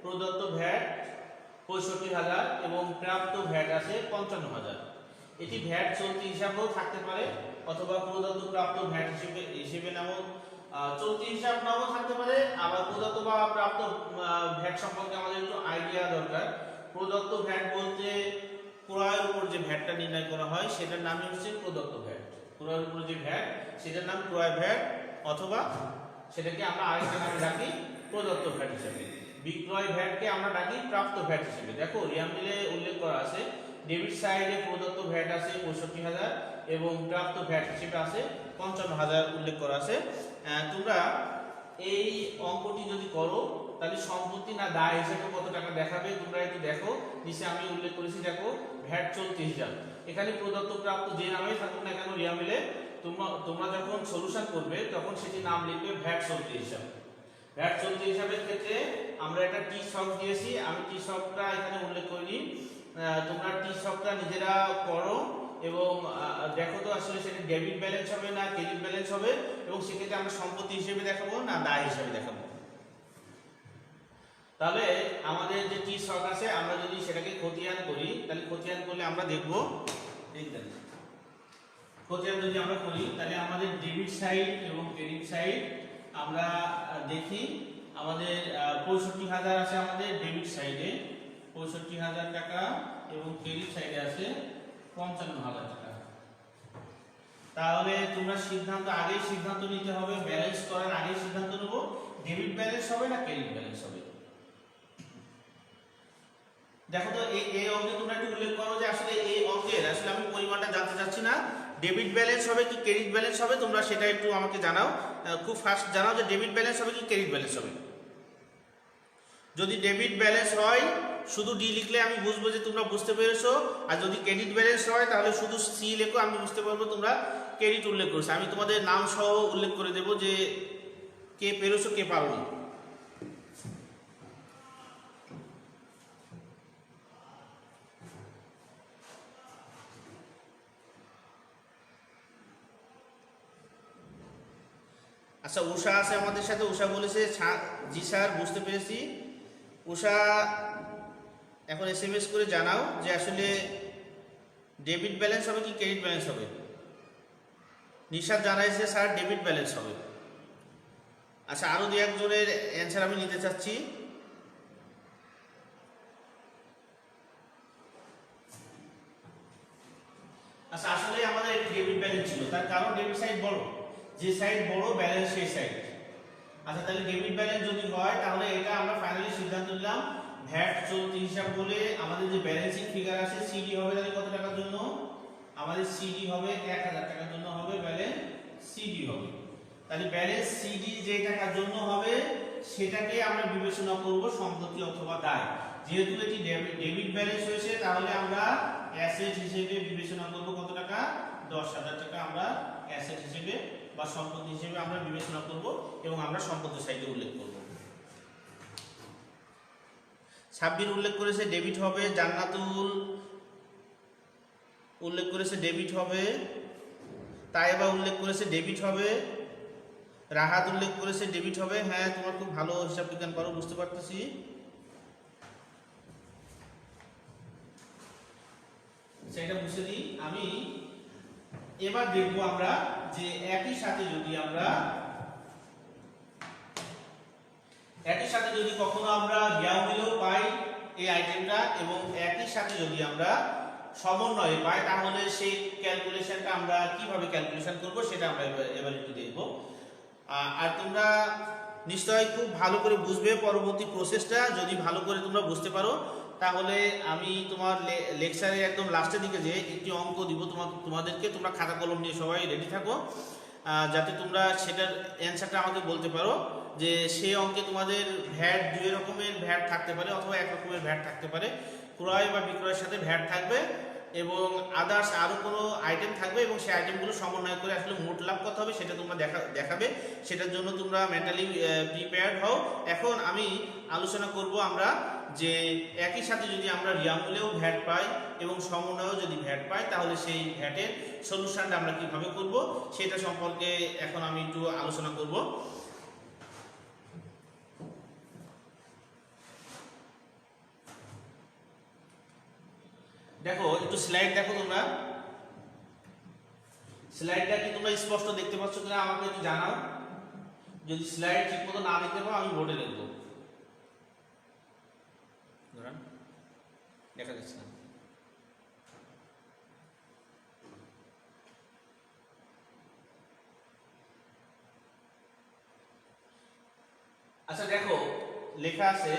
প্রদত্ত ভ্যাট 65,000 এবং প্রাপ্ত ভ্যাট আছে 55,000। এটি ভ্যাট চলতি হিসাবেও থাকতে পারে অথবা প্রদত্ত প্রাপ্ত ভ্যাট হিসেবে নামও চলতি হিসাব নামও থাকতে পারে। আবার প্রদত্ত বা প্রাপ্ত ভ্যাট সম্পর্কে আমাদের একটু আইডিয়া দরকার। প্রদত্ত ভ্যাট বলতে ক্রয়ের উপর যে ভ্যাটটা নির্ণয় করা হয় সেটার নামই হচ্ছে প্রদত্ত ভ্যাট। ক্রয়ের উপর যে ভ্যাট সেটার নাম ক্রয় ভ্যাট, অথবা সেটাকে আমরা আরেকটা নামে ডাকি প্রদত্ত ভ্যাট হিসেবে। বিক্রয় ভ্যাটকে আমরা ডাকি প্রাপ্ত ভ্যাট হিসেবে। দেখো রিয়ামিলে উল্লেখ করা আছে ডেবিট সাইডে প্রদত্ত ভ্যাট আছে 65,000 এবং প্রাপ্ত ভ্যাট হিসেবে আছে 55,000 উল্লেখ করা আছে। তোমরা এই অঙ্কটি যদি করো তাহলে সম্পত্তি না দায় হিসেবে কত টাকা দেখাবে তোমরা একটু দেখো। নিচে আমি উল্লেখ করেছি, দেখো ভ্যাট চলতি হিসাব। এখানে প্রদত্ত প্রাপ্ত যে নামেই থাকুক না কেন রিয়ামিলে তোমরা যখন সলিউশন করবে তখন সেটি নাম লিখবে ভ্যাট চলতি হিসাব। ভ্যাট চলতি হিসাবের ক্ষেত্রে আমরা একটা টি শক দিয়েছি, আমি টি শকটা এখানে উল্লেখ করিনি। তোমরা টি শকটা নিজেরা করো এবং দেখো তো আসলে সেটা ডেবিট ব্যালেন্স হবে না ক্রেডিট ব্যালেন্স হবে, এবং সেক্ষেত্রে আমরা সম্পত্তি হিসেবে দেখাবো না দায় হিসেবে দেখাবো। তাহলে আমাদের যে টি শক আছে আমরা যদি সেটাকে খতিয়ান করি তাহলে খতিয়ান করলে আমরা দেখব, খতিয়ান যদি আমরা করি তাহলে আমাদের ডেবিট সাইড এবং ক্রেডিট সাইড আমরা দেখি। আমাদের 65,000 আছে আমাদের ডেবিট সাইডে 65,000 টাকা এবং ক্রেডিট সাইডে আছে 55,000 টাকা। তাহলে তোমরা আগেই সিদ্ধান্ত নিতে হবে, ব্যালেন্স করার আগেই সিদ্ধান্ত নেব ডেবিট ব্যালেন্স হবে না ক্রেডিট ব্যালেন্স হবে। দেখো তো এই অঙ্কে তোমরা একটু উল্লেখ করো যে আসলে এই অঙ্কের আসলে আমি পরিমাণটা জানতে চাচ্ছি না, ডেবিট ব্যালেন্স হবে কি ক্রেডিট ব্যালেন্স হবে, তোমরা সেটা একটু আমাকে জানাও। খুব ফাস্ট জানাও যে ডেবিট ব্যালেন্স হবে কি ক্রেডিট ব্যালেন্স হবে। যদি ডেবিট ব্যালেন্স হয় শুধু ডি লিখলে আমি বুঝবো যে তোমরা বুঝতে পেরেছো, আর যদি ক্রেডিট ব্যালেন্স হয় তাহলে শুধু সি লেখো, আমি বুঝতে পারবো তোমরা ক্রেডিট উল্লেখ করেছো। আমি তোমাদের নাম সহ উল্লেখ করে দেবো যে কে পেরেছো কে পারোনি। আচ্ছা, উষা আছে আমাদের সাথে। উষা বলেছে জি স্যার, বুঝতে পেরেছি। উষা এখন SMS করে জানাও যে আসলে ডেবিট ব্যালেন্স হবে কি ক্রেডিট ব্যালেন্স হবে। নিশাদ জানাইছে স্যার ডেবিট ব্যালেন্স হবে। আচ্ছা, আরো দু একজনের অ্যান্সার আমি নিতে চাচ্ছি। আচ্ছা, আসলে আমাদের একটি ডেবিট ব্যালেন্স ছিল, তার কারণ ডেবিট সাইড বড়, যে সাইড বড় ব্যালেন্স সেই সাইড। আচ্ছা, তাহলে ডেবিট ব্যালেন্স যদি হয় তাহলে এটা আমরা ফাইনালি সিদ্ধান্ত নিলাম ভ্যাট চলতি হিসাব বলে আমাদের যে ব্যালেন্সিং ফিগার আছে সিডি হবে তাহলে কত টাকার জন্য আমাদের সিডি হবে 1000 টাকার জন্য হবে ব্যালেন্স সিডি হবে। তাহলে ব্যালেন্স সিডি যে টাকার জন্য হবে সেটাকে আমরা বিবেচনা করব সম্পত্তি অথবা দায়। যেহেতু এটি ডেবিট ব্যালেন্স হয়েছে তাহলে আমরা অ্যাসেট হিসেবে বিবেচনা করব কত টাকা 10,000 টাকা আমরা অ্যাসেট হিসেবে বা সম্পত্তি হিসেবে আমরা বিবেচনা করব এবং আমরা সম্পত্তি সাইডে উল্লেখ করব। সাব্বির উল্লেখ করেছে ডেবিট হবে, জান্নাতুল উল্লেখ করেছে ডেবিট হবে, তাইবা উল্লেখ করেছে ডেবিট হবে, রাহাত উল্লেখ করেছে ডেবিট হবে। হ্যাঁ, তোমার খুব ভালো হিসাব বিজ্ঞান করো, বুঝতে পারতেছি। সেটা বুঝে দিই আমি। এবার দেখবো আমরা যে একই সাথে যদি কখনো আমরা জ্ঞান দিলেও পাই এই আইটেমটা এবং একই সাথে যদি আমরা সমন্বয়ে পাই তাহলে সেই ক্যালকুলেশনটা আমরা কিভাবে ক্যালকুলেশন করব সেটা আমরা এবার একটু দেখব। আর তোমরা নিশ্চয়ই খুব ভালো করে বুঝবে পরবর্তী প্রসেসটা। যদি ভালো করে তোমরা বুঝতে পারো তাহলে আমি তোমার লেকচারের একদম লাস্টের দিকে যে একটি অঙ্ক দিব তোমাদেরকে, তোমরা খাতা কলম নিয়ে সবাই রেডি থাকো যাতে তোমরা সেটার অ্যান্সারটা আমাকে বলতে পারো যে সেই অঙ্কে তোমাদের ভ্যাট দুই রকমের ভ্যাট থাকতে পারে অথবা এক রকমের ভ্যাট থাকতে পারে। ক্রয় বা বিক্রয়ের সাথে ভ্যাট থাকবে এবং আদার্স আরও কোনো আইটেম থাকবে এবং সেই আইটেমগুলো সমন্বয় করে আসলে মোট লাভ কত হবে সেটা তোমরা দেখাবে। সেটার জন্য তোমরা মেন্টালি প্রিপেয়ার্ড হও। এখন আমি আলোচনা করব আমরা যে একই সাথে যদি আমরা রিয়ামূলেও ভ্যাট পাই এবং সমন্বয়েও যদি ভ্যাট পাই তাহলে সেই ভ্যাটের সলিউশনটা আমরা কিভাবে করব সেটা সম্পর্কে এখন আমি একটু আলোচনা করব। দেখো, একটু স্লাইড দেখো তোমরা। স্লাইডটা কি তোমরা স্পষ্ট দেখতে পাচ্ছ কিনা আমাকে একটু জানাও। যদি স্লাইড ঠিকমতো না দেখতে পাও আমি বোর্ডে লিখবো। দেখা যাচ্ছে না। আচ্ছা দেখো, লেখা আছে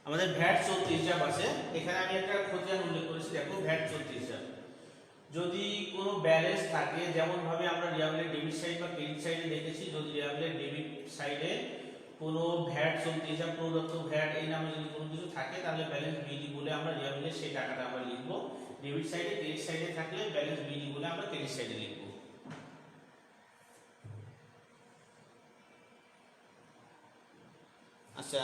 আমাদের ভ্যাট চলতি হিসাব আছে। এখানে আমি একটা খতিয়ান উল্লেখ করেছি। দেখো, ভ্যাট চলতি হিসাব যদি কোনো ব্যালেন্স থাকে, যেমন ভাবে আমরা রিয়াবলের ডেবিট সাইড বা ক্রেডিট সাইডে দেখেছি, যদি রিয়াবলের ডেবিট সাইডে কোনো ভ্যাট চলতি হিসাব প্রদত্ত ভ্যাট এই নামে যদি কোনো কিছু থাকে তাহলে ব্যালেন্স বিডি বলে আমরা রিয়াবলের সেই টাকাটা আমরা লিখবো। ডেবিট সাইডে ক্রেডিট সাইডে থাকলে ব্যালেন্স বিডি বলে আমরা ক্রেডিট সাইডে লিখবো। আচ্ছা,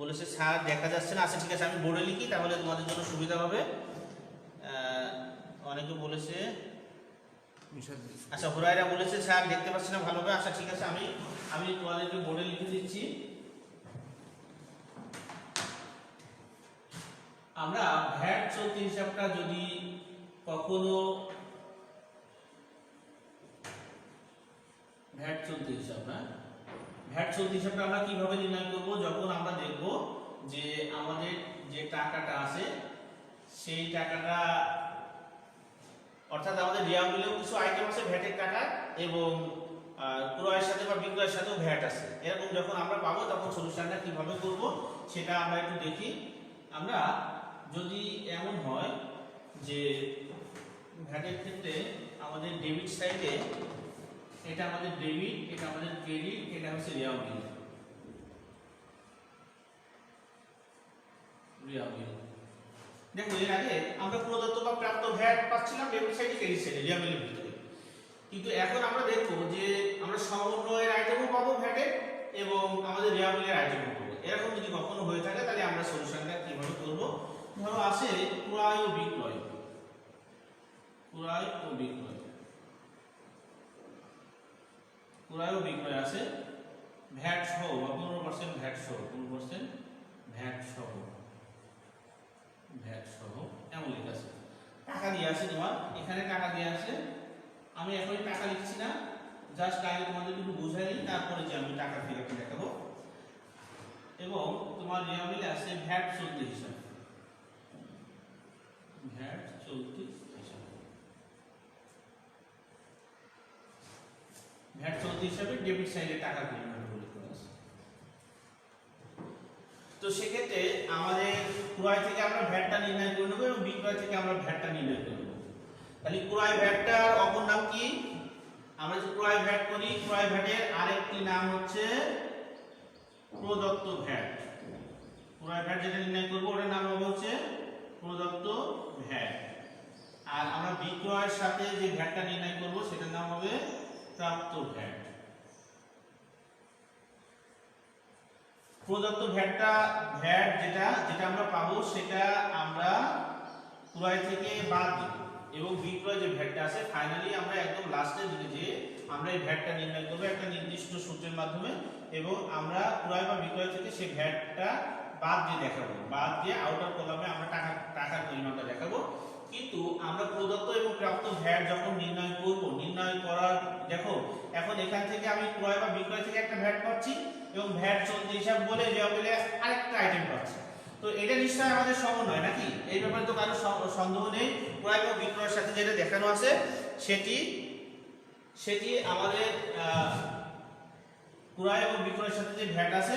বলেছে স্যার দেখা যাচ্ছে না। আচ্ছা ঠিক আছে, আমি বোর্ডে লিখি তাহলে তোমাদের জন্য সুবিধা হবে। অনেকে বলেছে, আচ্ছা হুরায়রা বলেছে স্যার দেখতে পাচ্ছি না ভালোভাবে। আচ্ছা ঠিক আছে, আমি তোমাদেরকে বোর্ডে লিখে দিচ্ছি। আমরা ভ্যাট চলতি হিসাবটা যদি কখনো ভ্যাট চলতি হিসাবটা আমরা কিভাবে নির্ণয় করব, যখন আমরা দেখব যে আমাদের যে টাকাটা আছে সেই টাকাটা, অর্থাৎ আমাদের রিয়াবলেও কিছু আইটেম আছে ভ্যাটের টাকা এবং ক্রয়ের সাথে বা বিক্রয়ের সাথেও ভ্যাট আছে। এরকম যখন আমরা পাবো তখন সলিউশনটা কিভাবে করব সেটা আমরা একটু দেখি। আমরা যদি এমন হয় যে ভ্যাটের ক্ষেত্রে আমাদের ডেবিট সাইডে এটা আমাদের ডেবিট, এটা আমাদের ক্রেডিট, এটা হচ্ছে রিয়াবল। দেখো, এর আগে আমরা প্রদত্ত বা প্রাপ্ত ভ্যাট পাচ্ছিলাম ডেবিট সাইডে ক্রেডিট সাইডে রিয়াবলের ভিতরে, কিন্তু এখন আমরা দেখবো যে আমরা সমন্বয়ের আইটেমও পাবো ভ্যাটের এবং আমাদের রিয়াবলের আইটেমও পাবো। এরকম যদি কখনো হয়ে থাকে তাহলে আমরা সলিউশনটা কিভাবে করব। ধরো আছে ক্রয় ও বিক্রয়, ক্রয় ও বিক্রয় আছে ভ্যাট সহ বা 15% ভ্যাট সহ, 15% ভ্যাট সহ, ভ্যাট সহ এমন লেখা আছে। টাকা দিয়ে আছে তোমার, এখানে টাকা দিয়ে আছে, আমি এখনই টাকা লিখছি না, জাস্ট আগে তোমাদের একটু বুঝাই দিই, তারপরে যে আমি টাকা ফিগারটা দেখাবো। এবং তোমার রিয়ামিলে আছে ভ্যাট চলতি হিসাব, ভ্যাট চলতি হিসাব, ভ্যাট চলতি হিসাবে ডেবিট সাইডে টাকা পরিমাণ উল্লেখ করা আছে। তো সেক্ষেত্রে আমাদের ক্রয় থেকে আমরা ভ্যাটটা নির্ণয় করে নেব এবং বিক্রয় থেকে আমরা ভ্যাটটা নির্ণয় করে নেব। তাহলে ক্রয় ভ্যাটটার অপর নাম কি? আমরা যে ক্রয় ভ্যাট করি, ক্রয় ভ্যাটের আরেকটি নাম হচ্ছে প্রদত্ত ভ্যাট। ক্রয় ভ্যাট যেটা নির্ণয় করব ওটার নাম হবে হচ্ছে প্রদত্ত ভ্যাট। আর আমরা বিক্রয়ের সাথে যে ভ্যাটটা নির্ণয় করব সেটার নাম হবে প্রাপ্ত ভ্যাট। প্রদত্ত ভ্যাটটা, ভ্যাট যেটা যেটা আমরা পাবো সেটা আমরা ক্রয় থেকে বাদ দিব এবং বিক্রয় যে ভ্যাটটা আছে ফাইনালি আমরা একদম লাস্টের দিকে যে আমরা এই ভ্যাটটা নির্ণয় করব একটা নির্দিষ্ট সূত্রের মাধ্যমে এবং আমরা ক্রয় বা বিক্রয় থেকে সেই ভ্যাটটা বাদ দিয়ে দেখাবো, বাদ দিয়ে আউটার কলামে আমরা টাকার পরিমাণটা দেখাবো। কিন্তু আমরা প্রদত্ত এবং প্রাপ্ত ভ্যাট যখন নির্ণয় করব, নির্ণয় করার দেখো এখন এখান থেকে আমি ক্রয় বা বিক্রয় থেকে একটা ভ্যাট পাচ্ছি এবং ভ্যাট চলতি হিসাব বলে বলে আরেকটা আইটেম পাচ্ছি। তো এটা নিশ্চয়ই আমাদের সমন্বয় নাকি? এই ব্যাপারে তো কারো সন্দেহ নেই। ক্রয় বা বিক্রয়ের সাথে যেটা দেখানো আছে সেটি আমাদের ক্রয় এবং বিক্রয়ের সাথে যে ভ্যাট আছে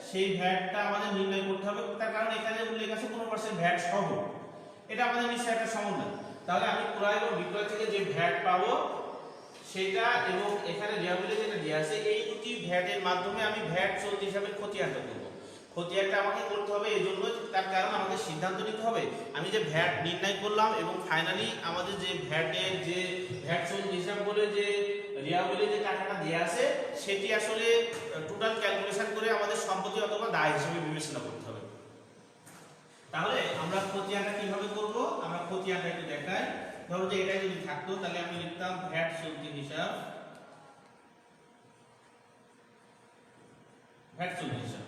সেই ভ্যাটটা আমাদের নির্ণয় করতে হবে। তার কারণ এখানে উল্লেখ আছে 15% ভ্যাট সহ, এটা আমাদের নিশ্চয়ই একটা সমন্বয়। তাহলে আমি ক্রয় এবং বিক্রয় থেকে যে ভ্যাট পাবো সেটা এবং এখানে রিয়াবিলে যেটা দেওয়া আছে এই দুটি ভ্যাটের মাধ্যমে আমি ভ্যাট চলতি হিসাবে খতিয়ানটা করব। খতিয়ানটা আমাকে করতে হবে এই জন্য, তার কারণ আমাদের সিদ্ধান্ত নিতে হবে আমি যে ভ্যাট নির্ণয় করলাম এবং ফাইনালি আমাদের যে ভ্যাটের যে ভ্যাট চলতি হিসাব বলে যে রিয়াবিলে যে টাকাটা দেওয়া আছে সেটি আসলে টোটাল ক্যালকুলেশন করে আমাদের সম্পত্তি অথবা দায় হিসেবে বিবেচনা করতে হবে। তাহলে আমরা খতিয়ানটা কিভাবে করব? আমরা খতিয়ানটা একটু দেখাই। ধরো যে এটা যদি থাকতো তাহলে আমি লিখতাম ভ্যাট চলতি হিসাব, ভ্যাট চলতি হিসাব।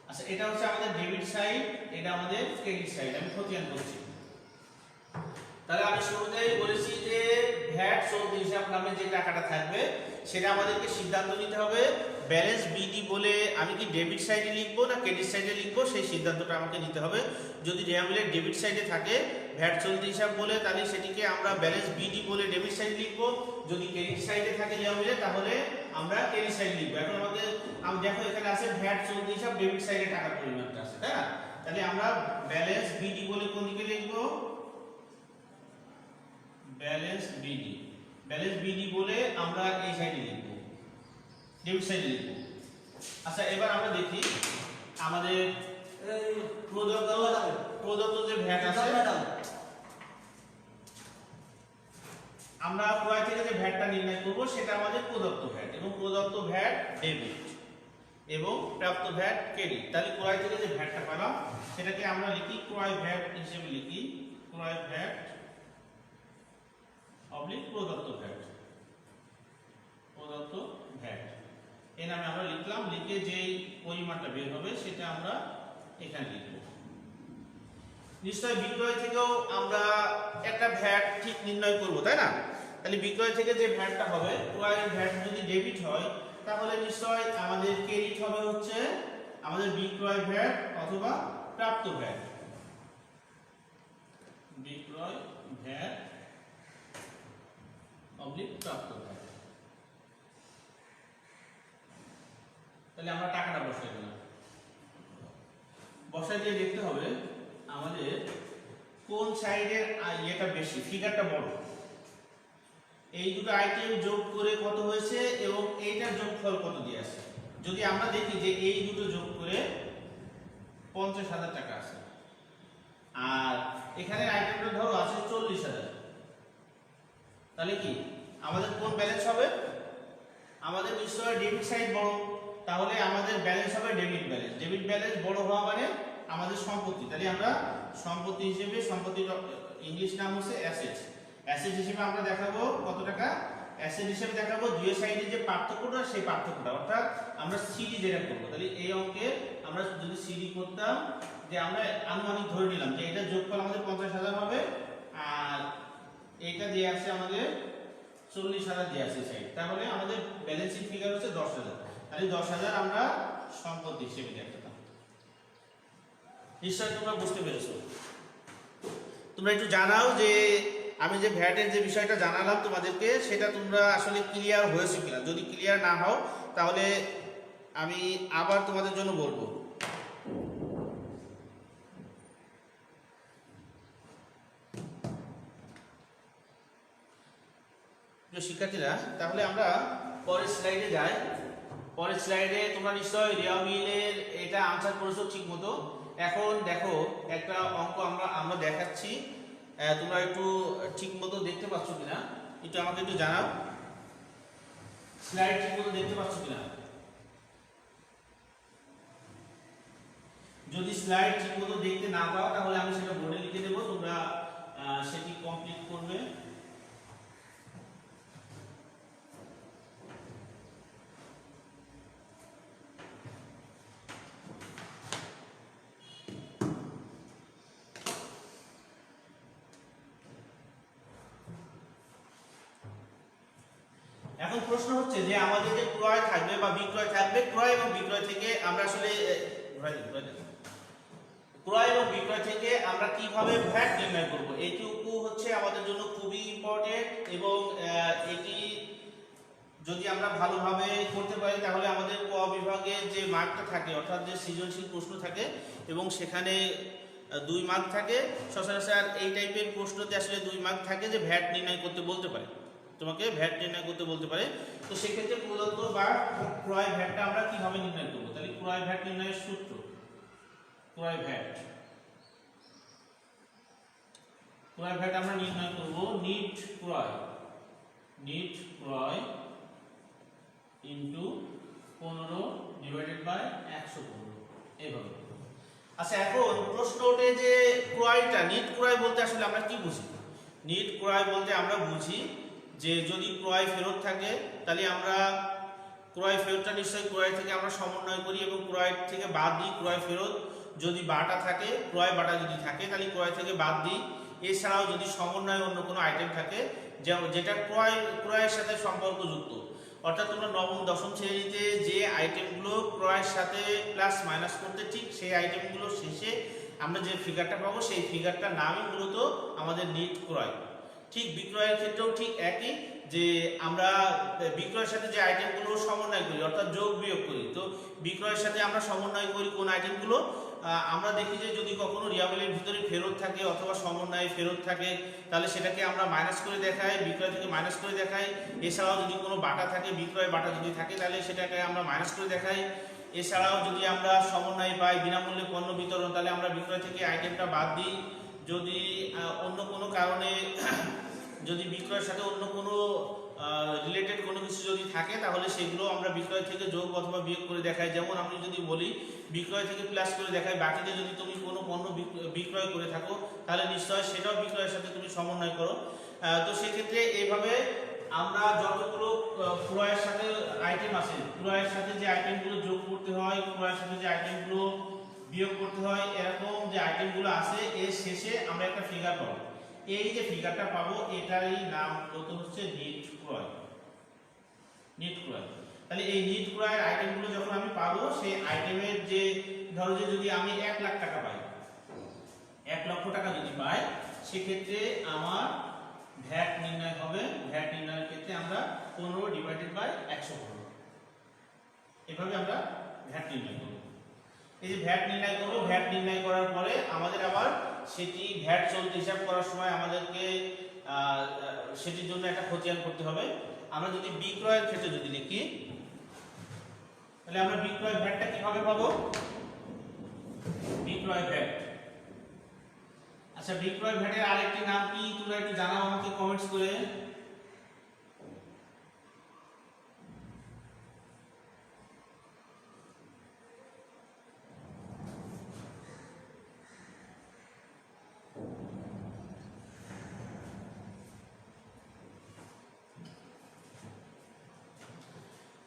আচ্ছা এটা হচ্ছে আমাদের ডেবিট সাইড, এটা আমাদের ক্রেডিট সাইড। আমি খতিয়ান করছি। তাহলে আমি শুরুতেই বলেছি যে ভ্যাট চলতি হিসাব নামে যে টাকাটা থাকবে সেটা আমাদেরকে সিদ্ধান্ত নিতে হবে ব্যালেন্স বিডি বলে আমি কি ডেবিট সাইডে লিখবো না ক্রেডিট সাইডে লিখবো, সেই সিদ্ধান্তটা আমাকে নিতে হবে। যদি রিয়ামিলের ডেবিট সাইডে থাকে ভ্যাট চলতি হিসাব বলে তাহলে সেটিকে আমরা ব্যালেন্স বিডি বলে ডেবিট সাইডে লিখবো। যদি ক্রেডিট সাইডে থাকে রিয়ামিলে তাহলে আমরা ক্রেডিট সাইডে লিখবো। এখন আমাদের দেখো এখানে আছে ভ্যাট চলতি হিসাব, ডেবিট সাইডে টাকার পরিমাণটা আছে, তাই না? তাহলে আমরা ব্যালেন্স বিডি বলে কোন দিকে লিখবো? ব্যালেন্স বিডি, ব্যালেন্স বিডি বলে আমরা এই সাইডে লিখব, ডেবিট সাইডে লিখব। আচ্ছা এবার আমরা দেখি আমাদের প্রদত্ত যে ভ্যাট আছে, আমরা ক্রয় থেকে যে ভ্যাটটা নির্ণয় করব সেটা আমাদের প্রদত্ত ভ্যাট এবং প্রদত্ত ভ্যাট ডেবিট এবং প্রাপ্ত ভ্যাট ক্রেডিট। তাহলে ক্রয় থেকে যে ভ্যাটটা পেলাম সেটাকে আমরা লিখি ক্রয় ভ্যাট হিসেবে লিখি, ক্রয় ভ্যাট অবলিক প্রদত্ত ভ্যাট, প্রদত্ত ভ্যাট এই নামে আমরা লিখলাম। লিখে যেই পরিমাণটা বের হবে সেটা আমরা এখানে লিখব। নিশ্চয় বিক্রয় থেকেও আমরা একটা ভ্যাট ঠিক নির্ণয় করব, তাই না? তাহলে বিক্রয় থেকে যে ভ্যাটটা হবে, ক্রয়ের ভ্যাট যদি ডেবিট হয় তাহলে নিশ্চয় আমাদের ক্রেডিট হবে হচ্ছে আমাদের বিক্রয় ভ্যাট অথবা প্রাপ্ত ভ্যাট, বিক্রয় ভ্যাট অবলিক প্রাপ্ত ভ্যাট। তাহলে আমরা টাকাটা বসাই দিলাম। বসাই দিয়ে দেখতে হবে আমাদের কোন সাইডের ইয়েটা বেশি, ফিগারটা বড়। এই দুটো আইটেম যোগ করে কত হয়েছে এবং এইটার যোগফল কত দিয়ে আছে। যদি আমরা দেখি যে এই দুটো যোগ করে 50,000 টাকা আছে আর এখানে আইটেমটা ধরো আছে 40,000, তাহলে কি আমাদের কোন ব্যালেন্স হবে? আমাদের নিশ্চয় ডেবিট সাইড বড়, তাহলে আমাদের ব্যালেন্স হবে ডেবিট ব্যালেন্স। ডেবিট ব্যালেন্স বড় হওয়া মানে আমাদের সম্পত্তি। তাহলে আমরা সম্পত্তি হিসেবে, সম্পত্তির ইংলিশ নাম হচ্ছে অ্যাসেট, অ্যাসেট হিসেবে আমরা দেখাবো কত টাকা? অ্যাসেট হিসেবে দেখাবো দুই সাইডে যে পার্থক্যটা সেই পার্থক্যটা, অর্থাৎ আমরা সিডি যেটা করবো, তাহলে এই অঙ্কে আমরা যদি সিডি করতাম যে আমরা আনুমানিক ধরে নিলাম যে এটা যোগফল আমাদের 50,000 হবে আর এটা দিয়ে আছে আমাদের 40,000 দিয়ে আছে সাইড, তাহলে আমাদের ব্যালেন্স শিট ফিগার হচ্ছে 10,000, তাহলে 10,000 আমরা সম্পত্তি হিসেবে দেখাতাম। নিশ্চয়ই তোমরা বুঝতে পেরেছো। তোমরা একটু জানাও যে আমি যে ভ্যাটের যে বিষয়টা জানালাম তোমাদেরকে সেটা তোমরা আসলে ক্লিয়ার হয়েছে কিনা। যদি ক্লিয়ার না হও তাহলে আমি আবার তোমাদের জন্য বলবো। শিক্ষার্থীরা, তাহলে আমরা পরের স্লাইডে যাই। পরের স্লাইডে তোমরা নিশ্চয়ই রিয়ামিলের এটা আনসার করেছো ঠিক মতো। এখন দেখো একটা অঙ্ক আমরা দেখাচ্ছি, তোমরা একটু ঠিক মতো দেখতে পাচ্ছ কিনা একটু আমাকে একটু জানাও। স্লাইড ঠিক মতো দেখতে পাচ্ছ কিনা? যদি স্লাইড ঠিক মতো দেখতে না পাও তাহলে আমি সেটা বোর্ডে লিখে দেবো, তোমরা সেটি কমপ্লিট করবে। এখন প্রশ্ন হচ্ছে যে আমাদের যে ক্রয় থাকবে বা বিক্রয় থাকবে, ক্রয় এবং বিক্রয় থেকে আমরা আসলে ক্রয় এবং বিক্রয় থেকে আমরা কিভাবে ভ্যাট নির্ণয় করব, এইটুকু হচ্ছে আমাদের জন্য খুবই ইম্পর্টেন্ট। এবং এটি যদি আমরা ভালোভাবে করতে পারি তাহলে আমাদের ক বিভাগের যে মার্কটা থাকে, অর্থাৎ যে সৃজনশীল প্রশ্ন থাকে এবং সেখানে 2 মার্ক থাকে, সচরাচর এই টাইপের প্রশ্নতে আসলে 2 মার্ক থাকে যে ভ্যাট নির্ণয় করতে বলতে পারে, তোমাকে ভ্যাট নির্ণয় করতে বলতে পারে। তো সেক্ষেত্রে প্রদত্ত বা ক্রয় ভ্যাটটা আমরা কিভাবে নির্ণয় করব, তাহলে ক্রয় ভ্যাট নির্ণয়ের সূত্র, ক্রয় ভ্যাট আমরা নির্ণয় করব নিট ক্রয় ইনটু 15 ডিভাইডেড বাই 115 এইভাবে। আচ্ছা, এখন প্রশ্ন ওঠে যে ক্রয়টা, নিট ক্রয় বলতে আসলে আমরা কি বুঝি? নিট ক্রয় বলতে আমরা বুঝি যে যদি ক্রয় ফেরত থাকে তাহলে আমরা ক্রয় ফেরতটা নিশ্চয়ই ক্রয় থেকে আমরা সমন্বয় করি এবং ক্রয় থেকে বাদ দিই ক্রয় ফেরত। যদি বাটা থাকে, ক্রয় বাটা যদি থাকে তাহলে ক্রয় থেকে বাদ দিই। এছাড়াও যদি সমন্বয় অন্য কোনো আইটেম থাকে যেটা ক্রয়ের সাথে সম্পর্কযুক্ত, অর্থাৎ তোমরা নবম দশম শ্রেণীতে যে আইটেমগুলো ক্রয়ের সাথে প্লাস মাইনাস করতে ঠিক সেই আইটেমগুলো শেষে আমরা যে ফিগারটা পাবো সেই ফিগারটার নামই মূলত আমাদের নিট ক্রয়। ঠিক বিক্রয়ের ক্ষেত্রেও ঠিক একই, যে আমরা বিক্রয়ের সাথে যে আইটেমগুলো সমন্বয় করি অর্থাৎ যোগ বিয়োগ করি। তো বিক্রয়ের সাথে আমরা সমন্বয় করি কোন আইটেমগুলো, আমরা দেখি যে যদি কখনো রিয়ামিলের ভিতরে ফেরত থাকে অথবা সমন্বয়ে ফেরত থাকে তাহলে সেটাকে আমরা মাইনাস করে দেখাই, বিক্রয় থেকে মাইনাস করে দেখাই। এছাড়াও যদি কোনো বাটা থাকে, বিক্রয় বাটা যদি থাকে তাহলে সেটাকে আমরা মাইনাস করে দেখাই। এছাড়াও যদি আমরা সমন্বয় পাই বিনামূল্যে পণ্য বিতরণ তাহলে আমরা বিক্রয় থেকে আইটেমটা বাদ দিই। যদি অন্য কোনো কারণে যদি বিক্রয়ের সাথে অন্য কোনো রিলেটেড কোনো কিছু যদি থাকে তাহলে সেগুলো আমরা বিক্রয় থেকে যোগ অথবা বিয়োগ করে দেখাই। যেমন আমি যদি বলি বিক্রয় থেকে প্লাস করে দেখাই, বাকিতে যদি তুমি কোনো পণ্য বিক্রয় করে থাকো তাহলে নিশ্চয় সেটাও বিক্রয়ের সাথে তুমি সমন্বয় করো। তো সেক্ষেত্রে এইভাবে আমরা যতগুলো ক্রয়ের সাথে আইটেম আছে, ক্রয়ের সাথে যে আইটেমগুলো যোগ করতে হয়, ক্রয়ের সাথে যে আইটেমগুলো বিয়োগ করতে হয়, এরকম যে আইটেমগুলো আছে এর শেষে আমরা একটা ফিগার পাবো। এই যে ফিগারটা পাবো এটারই নাম মূলত হচ্ছে নিট ক্রয়। তাহলে এই নিট ক্রয়ের আইটেমগুলো যখন আমি পাবো সেই আইটেমের যে ধরো যে যদি আমি 1 লাখ টাকা পাই, 1 লক্ষ টাকা যদি পাই সেক্ষেত্রে আমার ভ্যাট নির্ণয় হবে। ভ্যাট নির্ণয়ের ক্ষেত্রে আমরা 15 ডিভাইডেড বাই 115 এভাবে আমরা ভ্যাট নির্ণয় করব। এই যে ভ্যাট নির্ণয় করব, ভ্যাট নির্ণয় করার পরে আমাদের আবার সেটি ভ্যাট চলতি হিসাব করার সময় আমাদেরকে সেটির জন্য একটা খতিয়ান করতে হবে। আমরা যদি বিক্রয়ের ক্ষেত্রে যদি লিখি তাহলে আমরা বিক্রয় ভ্যাটটা কিভাবে পাবো? বিক্রয় ভ্যাট, আচ্ছা বিক্রয় ভ্যাটের আরেকটি নাম কি তোমরা একটু জানাও আমাকে কমেন্টস করে।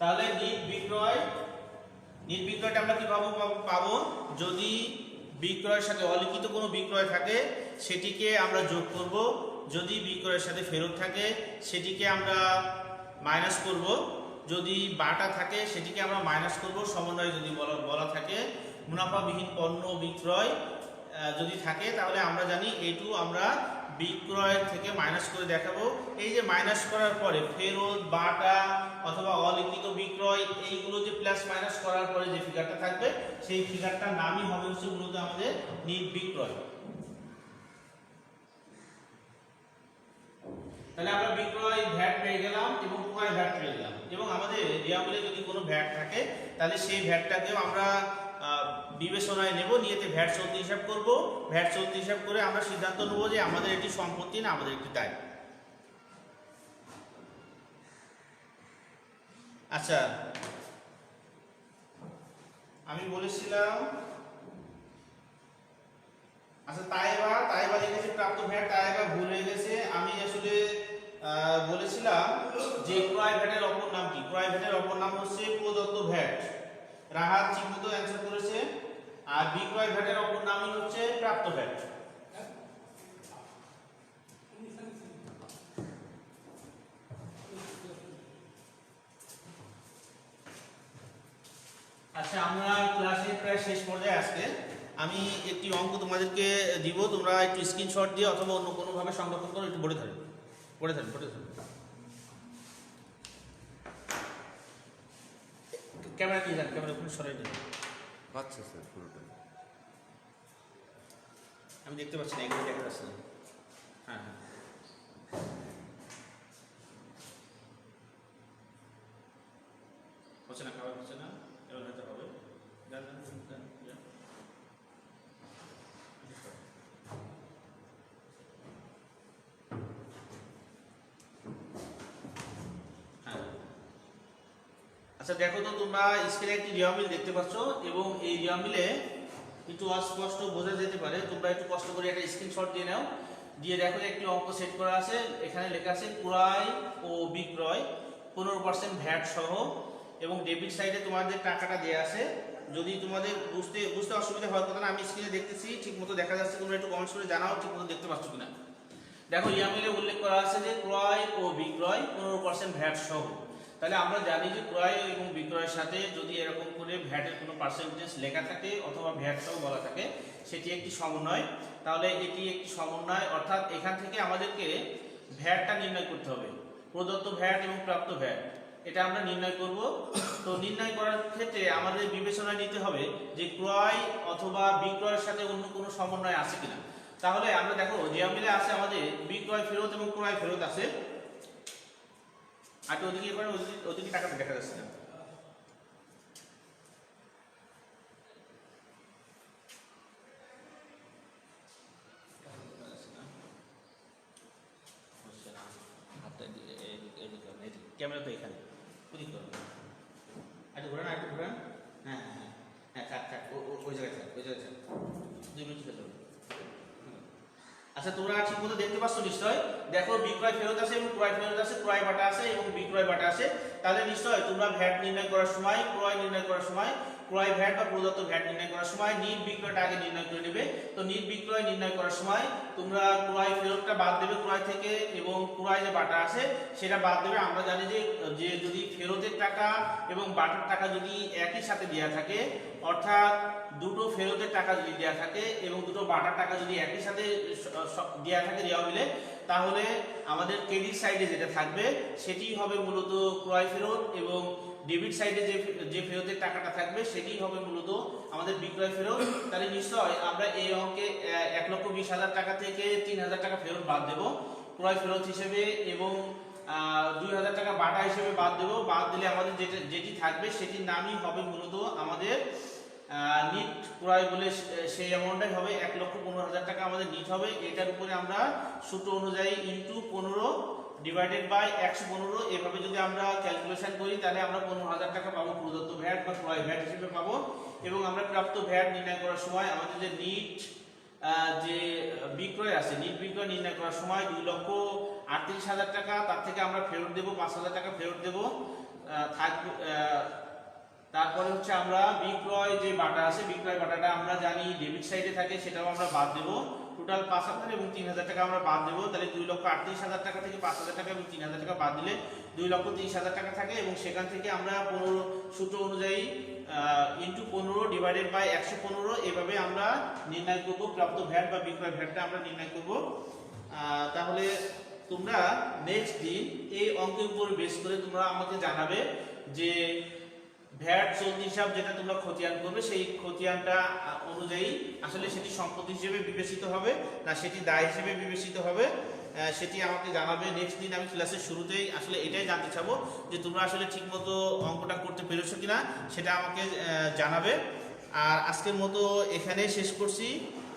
তাহলে নিট বিক্রয়টা আমরা কিভাবে পাবো? যদি বিক্রয়ের সাথে অলিখিত কোনো বিক্রয় থাকে সেটিকে আমরা যোগ করব, যদি বিক্রয়ের সাথে ফেরত থাকে সেটিকে আমরা মাইনাস করব, যদি বাটা থাকে সেটিকে আমরা মাইনাস করব, সমন্বয় যদি বলা থাকে মুনাফাবিহীন পণ্য বিক্রয় যদি থাকে তাহলে আমরা জানি এটু আমরা বিক্রয়ের থেকে মাইনাস করে দেখাবো। এই যে মাইনাস করার পরে ফেরত, বাটা অথবা অলিখিত বিক্রয় এইগুলো যে প্লাস মাইনাস করার পরে যে ফিগারটা থাকবে সেই ফিগারটার নামই হবে হচ্ছে মূলত আমাদের নিট বিক্রয়। তাহলে আমরা বিক্রয় ভ্যাট পেয়ে গেলাম এবং ক্রয় ভ্যাট পেয়ে গেলাম, এবং আমাদের রিয়ামিলে যদি কোনো ভ্যাট থাকে তাহলে সেই ভ্যাটটাকেও আমরা বিবেচনায় নেব, নিয়েতে ভ্যাট চলতি হিসাব করব, ভ্যাট চলতি হিসাব করে আমরা সিদ্ধান্ত নেব যে আমাদের এটি সম্পত্তি না আমাদের একটি দায়। আচ্ছা, আমি বলেছিলাম আচ্ছা তাইবা লিখেছে প্রাপ্ত ভ্যাট, তাইবা ভুল হয়ে গেছে। আমি আসলে বলেছিলাম যে ক্রয় ভ্যাটের অপর নাম কি? ক্রয় ভ্যাটের অপর নাম হচ্ছে প্রদত্ত ভ্যাট। রাহাত ঠিকমতো অ্যানসার করেছে। আর বিক্রয় ভ্যাটের অপর নামই হচ্ছে প্রাপ্ত ভ্যাট। আচ্ছা, আমরা ক্লাসের প্রায় শেষ পর্যায়ে আজকে আমি একটি অঙ্ক তোমাদেরকে দিব, তোমরা একটু স্ক্রিনশট দিয়ে অথবা অন্য কোনো ভাবে সংরক্ষণ করো, একটু পড়ে ধরে ক্যামেরা নিয়ে যান, ক্যামেরা ওখানে সরাই দিন। আচ্ছা স্যার, পুরোটাই আমি দেখতে পাচ্ছি না, এগুলো দেখা যাচ্ছে না। হ্যাঁ হ্যাঁ, হচ্ছে না, খাবার হচ্ছে না, এবার হয়তো হবে। যান যান যান যান। হ্যাঁ, আচ্ছা দেখো তো, তোমরা স্ক্রিনে একটি রিয়ামিল দেখতে পাচ্ছ এবং এই রিয়ামিলে একটু অস্পষ্ট বোঝা যেতে পারে, তোমরা একটু কষ্ট করে একটা স্ক্রিনশট দিয়ে নাও, দিয়ে দেখো একটি অঙ্ক সেট করা আছে, এখানে লেখা আছে ক্রয় ও বিক্রয় 15% ভ্যাট সহ, এবং ডেবিট সাইডে তোমাদের টাকাটা দেয়া আছে। যদি তোমাদের বুঝতে অসুবিধা হওয়ার কথা না, আমি স্ক্রিনে দেখতেছি ঠিকমতো দেখা যাচ্ছে, তোমরা একটু কমেন্টস করে জানাও ঠিকমতো দেখতে পাচ্ছ কিনা। দেখো ইয়ামিলে উল্লেখ করা আছে যে ক্রয় ও বিক্রয় 15% ভ্যাট সহ। তাহলে আমরা জানি যে ক্রয় এবং বিক্রয়ের সাথে যদি এরকম করে ভ্যাটের কোনো পার্সেন্টেজ লেখা থাকে অথবা ভ্যাট সহ বলা থাকে সেটি একটি সমন্বয়। তাহলে এটি একটি সমন্বয়, অর্থাৎ এখান থেকে আমাদেরকে ভ্যাটটা নির্ণয় করতে হবে, প্রদত্ত ভ্যাট এবং প্রাপ্ত ভ্যাট, এটা আমরা নির্ণয় করব। তো নির্ণয় করার ক্ষেত্রে আমাদের বিবেচনায় নিতে হবে যে ক্রয় অথবা বিক্রয়ের সাথে অন্য কোনো সমন্বয় আছে কিনা। তাহলে আমরা দেখো জিয়ামিলে আছে আমাদের বিক্রয় ফেরত এবং ক্রয় ফেরত আছে। আর ওদিকে এবার ওদিকে টাকাটা দেখা যাচ্ছে না। ক্যামেরা তো এখানে আচ্ছা, ঘোরান একটু ঘোরান। হ্যাঁ হ্যাঁ হ্যাঁ হ্যাঁ, থাক থাক, ওই জায়গায় থাক, ওই জায়গায় থাক, 2 মিনিট চলে যাবে। আচ্ছা, তোমরা ঠিক মতো দেখতে পাচ্ছ নিশ্চয়। দেখো বিক্রয় ফেরত আছে এবং ক্রয় ফেরত আছে, ক্রয় বাটা আছে এবং বিক্রয় বাটা আছে। তাহলে নিশ্চয় তোমরা ভ্যাট নির্ণয় করার সময়, ক্রয় নির্ণয় করার সময়, ক্রয় ভ্যাট বা প্রদত্ত ভ্যাট নির্ণয় করার সময় নিট বিক্রয়টা আগে নির্ণয় করে নেবে। তো নিট বিক্রয় নির্ণয় করার সময় তোমরা ক্রয় ফেরতটা বাদ দেবে ক্রয় থেকে, এবং ক্রয় যে বাটা আছে সেটা বাদ দেবে। আমরা জানি যে যদি ফেরতের টাকা এবং বাটার টাকা যদি একই সাথে দেওয়া থাকে, অর্থাৎ দুটো ফেরতের টাকা যদি দেওয়া থাকে এবং দুটো বাটার টাকা যদি একই সাথে দেওয়া থাকে রিয়ামিলে, তাহলে আমাদের ক্রেডিট সাইডে যেটা থাকবে সেটি হবে মূলত ক্রয় ফেরত, এবং ডেবিট সাইডে যে ফেরতের টাকাটা থাকবে সেটি হবে মূলত আমাদের বিক্রয় ফেরত। তাহলে নিশ্চয় আমরা এই অঙ্কে 1,20,000 টাকা থেকে 3,000 টাকা ফেরত বাদ দেব ক্রয় ফেরত হিসেবে, এবং 2,000 টাকা বাটা হিসেবে বাদ দেব। বাদ দিলে আমাদের যেটি থাকবে সেটির নামই হবে মূলত আমাদের নিট ক্রয় বলে, সেই অ্যামাউন্টটাই হবে 1,15,000 টাকা আমাদের নিট হবে। এটার উপরে আমরা সূত্র অনুযায়ী ইনটু 15 ডিভাইডেড বাই 115, এভাবে যদি আমরা ক্যালকুলেশন করি তাহলে আমরা 15,000 টাকা পাবো প্রদত্ত ভ্যাট বা ক্রয় ভ্যাট হিসেবে পাবো। এবং আমরা প্রাপ্ত ভ্যাট নির্ণয় করার সময় আমাদের যে নিট যে বিক্রয় আছে, নিট বিক্রয় নির্ণয় করার সময় 2,38,000 টাকা, তার থেকে আমরা ফেরত দেবো 5,000 টাকা ফেরত দেবো। থাকবে। তারপরে হচ্ছে আমরা বিক্রয় যে বাটা আছে, বিক্রয় বাটাটা আমরা জানি ডেবিট সাইডে থাকে, সেটাও আমরা বাদ দেব। টোটাল 5,000 এবং 3,000 টাকা আমরা বাদ দেব। তাহলে 2,38,000 টাকা থেকে 5,000 টাকা এবং 3,000 টাকা বাদ দিলে 2,30,000 টাকা থাকে, এবং সেখান থেকে আমরা 15 সূত্র অনুযায়ী ইন্টু 15 ডিভাইডেড বাই 115 এভাবে আমরা নির্ণয় করব প্রাপ্ত ভ্যাট বা বিক্রয় ভ্যাটটা আমরা নির্ণয় করব। তাহলে তোমরা নেক্সট দিন এই অঙ্কের উপর বেস করে তোমরা আমাকে জানাবে যে ভ্যাট চলতি হিসাব যেটা তোমরা খতিয়ান করবে, সেই খতিয়ানটা অনুযায়ী আসলে সেটি সম্পত্তি হিসেবে বিবেচিত হবে না সেটি দায় হিসেবে বিবেচিত হবে, সেটি আমাকে জানাবে। নেক্সট দিন আমি ক্লাসের শুরুতেই আসলে এটাই জানতে চাবো যে তোমরা আসলে ঠিকমতো অঙ্কটা করতে পেরেছো কিনা, সেটা আমাকে জানাবে। আর আজকের মতো এখানেই শেষ করছি।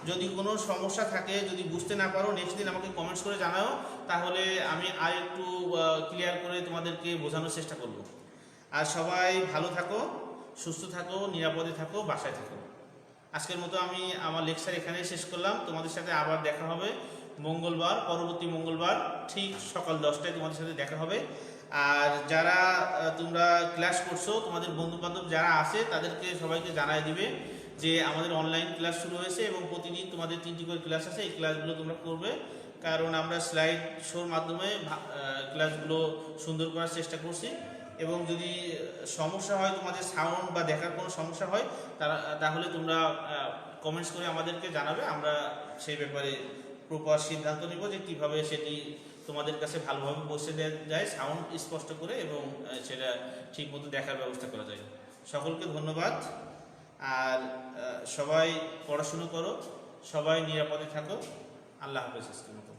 যদি কোনো সমস্যা থাকে, যদি বুঝতে না পারো, নেক্সট দিন আমাকে কমেন্টস করে জানাও, তাহলে আমি আর একটু ক্লিয়ার করে তোমাদেরকে বোঝানোর চেষ্টা করব। আর সবাই ভালো থাকো, সুস্থ থাকো, নিরাপদে থাকো, বাসায় থাকো। আজকের মতো আমি আমার লেকচার এখানেই শেষ করলাম। তোমাদের সাথে আবার দেখা হবে মঙ্গলবার, পরবর্তী মঙ্গলবার ঠিক সকাল 10টায় তোমাদের সাথে দেখা হবে। আর যারা তোমরা ক্লাস করছো, তোমাদের বন্ধু বান্ধব যারা আছে তাদেরকে সবাইকে জানাই দিবে যে আমাদের অনলাইন ক্লাস শুরু হয়েছে এবং প্রতিদিন তোমাদের 3টি করে ক্লাস আছে। এই ক্লাসগুলো তোমরা করবে, কারণ আমরা স্লাইড শোর মাধ্যমে ক্লাসগুলো সুন্দর করার চেষ্টা করছি। এবং যদি সমস্যা হয়, তোমাদের সাউন্ড বা দেখার কোনো সমস্যা হয়, তাহলে তোমরা কমেন্টস করে আমাদেরকে জানাবে। আমরা সেই ব্যাপারে প্রপার সিদ্ধান্ত নিব যে কীভাবে সেটি তোমাদের কাছে ভালোভাবে পৌঁছে দেওয়া যায়, সাউন্ড স্পষ্ট করে, এবং সেটা ঠিকমতো দেখার ব্যবস্থা করা যায়। সকলকে ধন্যবাদ। আর সবাই পড়াশুনো করো, সবাই নিরাপদে থাকো। আল্লাহ হাফেজ। আজকের মতো।